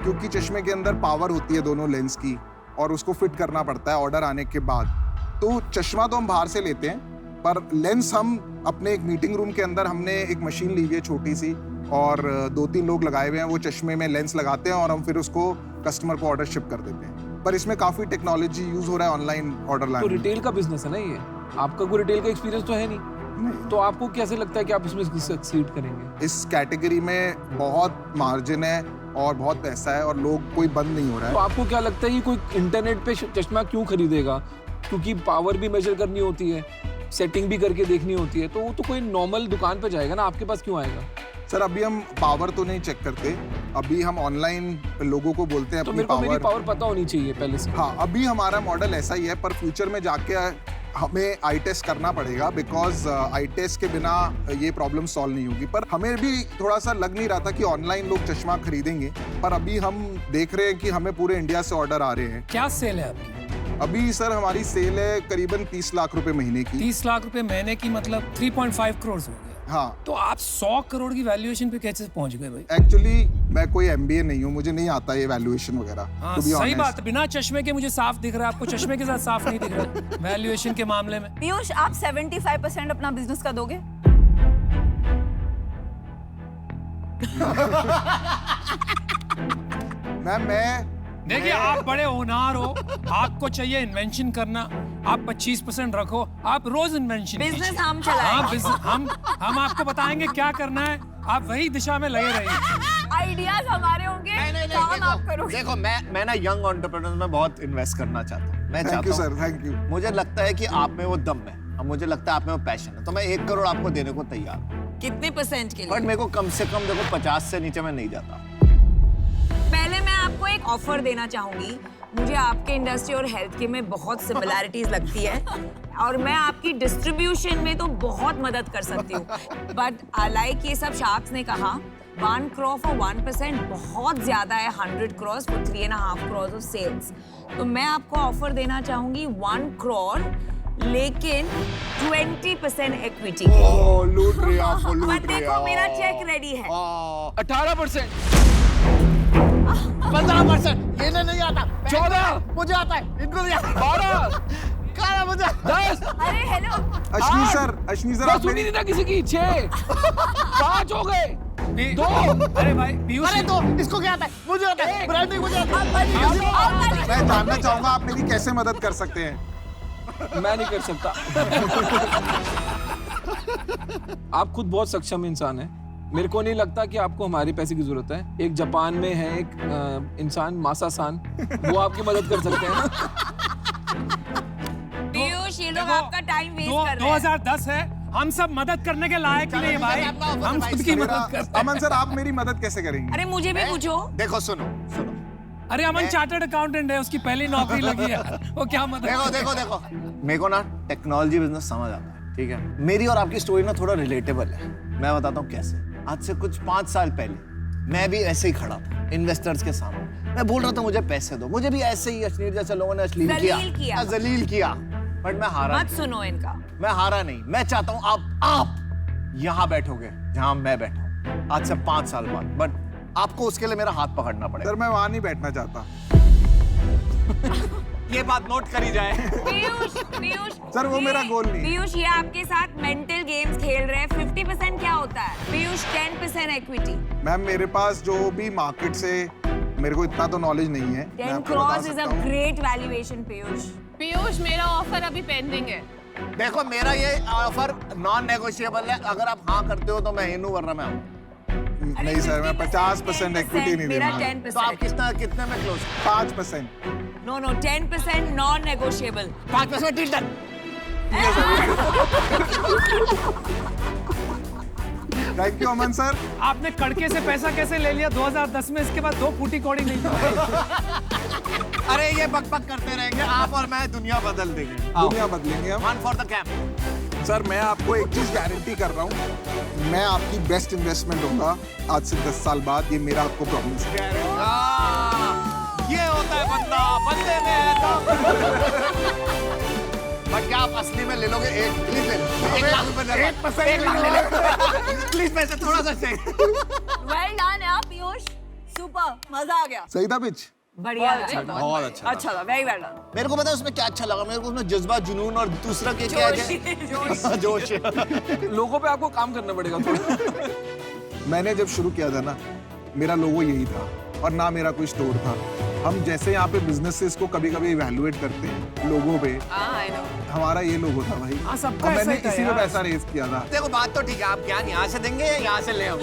क्योंकि चश्मे के अंदर पावर होती है दोनों लेंस की, और उसको फिट करना पड़ता है ऑर्डर आने के बाद। तो चश्मा तो हम बाहर से लेते हैं, पर लेंस हम अपने एक मीटिंग रूम के अंदर हमने एक मशीन ली हुई है छोटी सी, और 2-3 लोग लगाए हुए हैं, वो चश्मे में लेंस लगाते हैं और हम फिर उसको कस्टमर को ऑर्डर शिप कर देते हैं। पर इसमें काफी टेक्नोलॉजी यूज हो रहा है ऑनलाइन ऑर्डर लाने। तो रिटेल का बिजनेस है ना ये, आपका कोई रिटेल का एक्सपीरियंस तो है नहीं, तो आपको कैसे लगता है कि आप इसमें सक्सीड करेंगे? इस कैटेगरी में बहुत मार्जिन है और बहुत पैसा है, और लोग कोई बंद नहीं हो रहा है। तो आपको क्या लगता है कि कोई इंटरनेट पे चश्मा क्यों खरीदेगा? क्योंकि पावर भी मेजर करनी होती है, सेटिंग भी करके देखनी होती है, तो वो तो कोई नॉर्मल दुकान पे जाएगा ना, आपके पास क्यों आएगा? सर, अभी हम पावर तो नहीं चेक करते, अभी हम ऑनलाइन लोगों को बोलते हैं तो अपनी मेरे को मेरी पावर। पावर पता होनी चाहिए पहले से। हाँ, अभी हमारा मॉडल ऐसा ही है, पर फ्यूचर में जाके हमें आई टेस्ट करना पड़ेगा, बिकॉज आई टेस्ट के बिना ये प्रॉब्लम सॉल्व नहीं होगी। पर हमें भी थोड़ा सा लग नहीं रहा था कि ऑनलाइन लोग चश्मा खरीदेंगे, पर अभी हम देख रहे हैं कि हमें पूरे इंडिया से ऑर्डर आ रहे हैं। क्या सेल है आपकी? अभी सर हमारी सेल है करीबन 30 लाख रुपए महीने की। 30 लाख रुपए महीने की, मतलब 3.5 करोड़ हो गए। हाँ। तो आप 100 करोड़ की वैल्यूएशन पे कैसे पहुंच गए भाई? एक्चुअली मैं कोई MBA नहीं हूँ, मुझे नहीं आता ये वैल्यूएशन वगैरह। हाँ, सही बात, बिना चश्मे के मुझे साफ दिख रहा है, आपको चश्मे के साथ साफ नहीं दिख रहा वैल्यूएशन के मामले में। पीयूष, आप 75% अपना बिजनेस का दोगे? मैं देखिए आप बड़े होनहार हो, आपको चाहिए इन्वेंशन करना, आप 25% रखो, आप रोज इन्वेंशन बिजनेस हम चलाएंगे। हम आपको बताएंगे क्या करना है, आप वही दिशा में लगे रहिए। आइडियाज हमारे होंगे, काम आप करोगे। देखो मैं ना यंग एंटरप्रेन्योर में बहुत इन्वेस्ट करना चाहता हूँ। मैं थैंक चाहता यू हूँ सर, थैंक यू। मुझे लगता है कि आप में वो दम है, और मुझे लगता है आप में वो पैशन है, तो मैं 1 करोड़ आपको देने को तैयार हूँ। कितने परसेंट के लिए? बट मेरे को कम से कम देखो 50 से नीचे मैं नहीं जाता। पहले मैं आपको एक ऑफर देना चाहूंगी। मुझे आपके इंडस्ट्री और हेल्थ केयर में बहुत सिमिलैरिटीज लगती है, और मैं आपकी डिस्ट्रीब्यूशन में तो बहुत मदद कर सकती हूँ। बट लाइक ये सब शार्क्स ने कहा, 1 crore for 1% बहुत ज्यादा है, 100 crores for 3.5 crores of sales। तो मैं आपको ऑफर देना चाहूंगी 1 crore, लेकिन 20% इक्विटी। लूट रही आपको, लूट बट रही देखो मेरा चेक रेडी है। 18%, 15%, ये नहीं आता। 14, मुझे आता है, इनको नहीं आता। 12, काला मुझे 10, अरे हेलो, अश्नी सर आप सुनी नहीं था किसी की, 6, 5 हो गए, 2। अरे भाई पीयूष, अरे तो इसको क्या आता है? मुझे आता है, ब्रांडिंग मुझे आता है। मैं जानना चाहूंगा आप मेरी कैसे मदद कर सकते हैं। मैं नहीं कर सकता। आप खुद बहुत सक्षम इंसान हैं। मेरे को नहीं लगता कि आपको हमारे पैसे की जरूरत है। एक जापान में है एक इंसान मासा-सान, वो आपकी मदद कर सकते हैं। पीयूष ये लोग आपका टाइम वेस्ट कर रहे हैं। 2010 है, हम सब मदद करने के लायक ही नहीं भाई, हम खुद की मदद करते हैं। अमन सर आप मेरी मदद कैसे करेंगे? अरे मुझे भी पूछो। देखो सुनो, अरे अमन चार्टर्ड अकाउंटेंट है, उसकी पहली नौकरी लगी है, वो क्या मदद। देखो मेरे को ना टेक्नोलॉजी बिजनेस समझ आता है, ठीक है। मेरी और आपकी स्टोरी ना थोड़ा रिलेटेबल है। मैं बताता हूँ कैसे। आज से कुछ 5 साल पहले मैं भी ऐसे ही खड़ा था इन्वेस्टर्स के सामने। मैं बोल रहा था मुझे पैसे दो, मुझे भी ऐसे ही अश्लील जैसे लोगों ने जलील किया, बट मैं हारा। मत सुनो इनका। मैं हारा नहीं। मैं चाहता हूँ आप यहाँ बैठोगे जहाँ मैं बैठा हूँ आज से 5 साल बाद, बट आपको उसके लिए मेरा हाथ पकड़ना पड़ेगा। सर मैं वहां नहीं बैठना चाहता। ये बात नोट करी जाए। पीयूष सर वो मेरा गोल नहीं। पीयूष ये आपके साथ मेंटल गेम्स खेल रहे हैं। 50% क्या होता है? पीयूष 10% इक्विटी। मैम मेरे पास जो भी मार्केट से मेरे को इतना तो नॉलेज नहीं है। 10 crores is a great valuation Piyush. Piyush मेरा ऑफर अभी पेंडिंग है। देखो मेरा ये ऑफर नॉन नेगोशिएबल है। अगर आप हाँ करते हो तो मैं हिनू, वरना मैं हूँ। नहीं सर मैं 50% इक्विटी नहीं मेरा देना। 10%। तो आप कितने में close? 5%। No 10% non negotiable. 5% deal done. Thank you Aman sir. आपने कड़के से पैसा कैसे ले लिया 2010 में? इसके बाद 2 फूटी कौड़ी नहीं थी। अरे ये बकबक करते रहेंगे, आप और मैं दुनिया बदल देंगे। दुनिया बदलेंगे हम। One for the camp. Sir मैं आपको एक चीज गारंटी कर रहा हूँ, मैं आपकी बेस्ट इन्वेस्टमेंट होगा आज से 10 साल बाद। ये मेरा आपको प्रॉमिस है। ये होता है बंदा, बंदे में है दम। पर क्या आप असली में ले लोगे? प्लीज ले लो। 1 लाख रुपए 1% ले लो। प्लीज पैसे थोड़ा सा चाहिए। वेल डन यार पीयूष, सुपर, मजा आ गया। सही था पिच? बढ़िया बहुत अच्छा था, वेरी वेल डन। मेरे को पता है उसमें क्या अच्छा लगा। मेरे को उसमें जज्बा, जुनून और दूसरा क्या है? जोश। लोगों पे आपको काम करना पड़ेगा थोड़ा। मैंने जब शुरू किया था ना, मेरा लोगो यही था और ना मेरा कोई स्टोर था। हम जैसे यहाँ पे बिजनेसेस को कभी-कभी इवैल्यूएट करते हैं लोगों पे, हमारा ये लोगो था भाई। और मैंने इसी में पैसा रेज किया था। देखो बात तो ठीक है, आप ज्ञान यहाँ से देंगे या यहाँ से ले हम?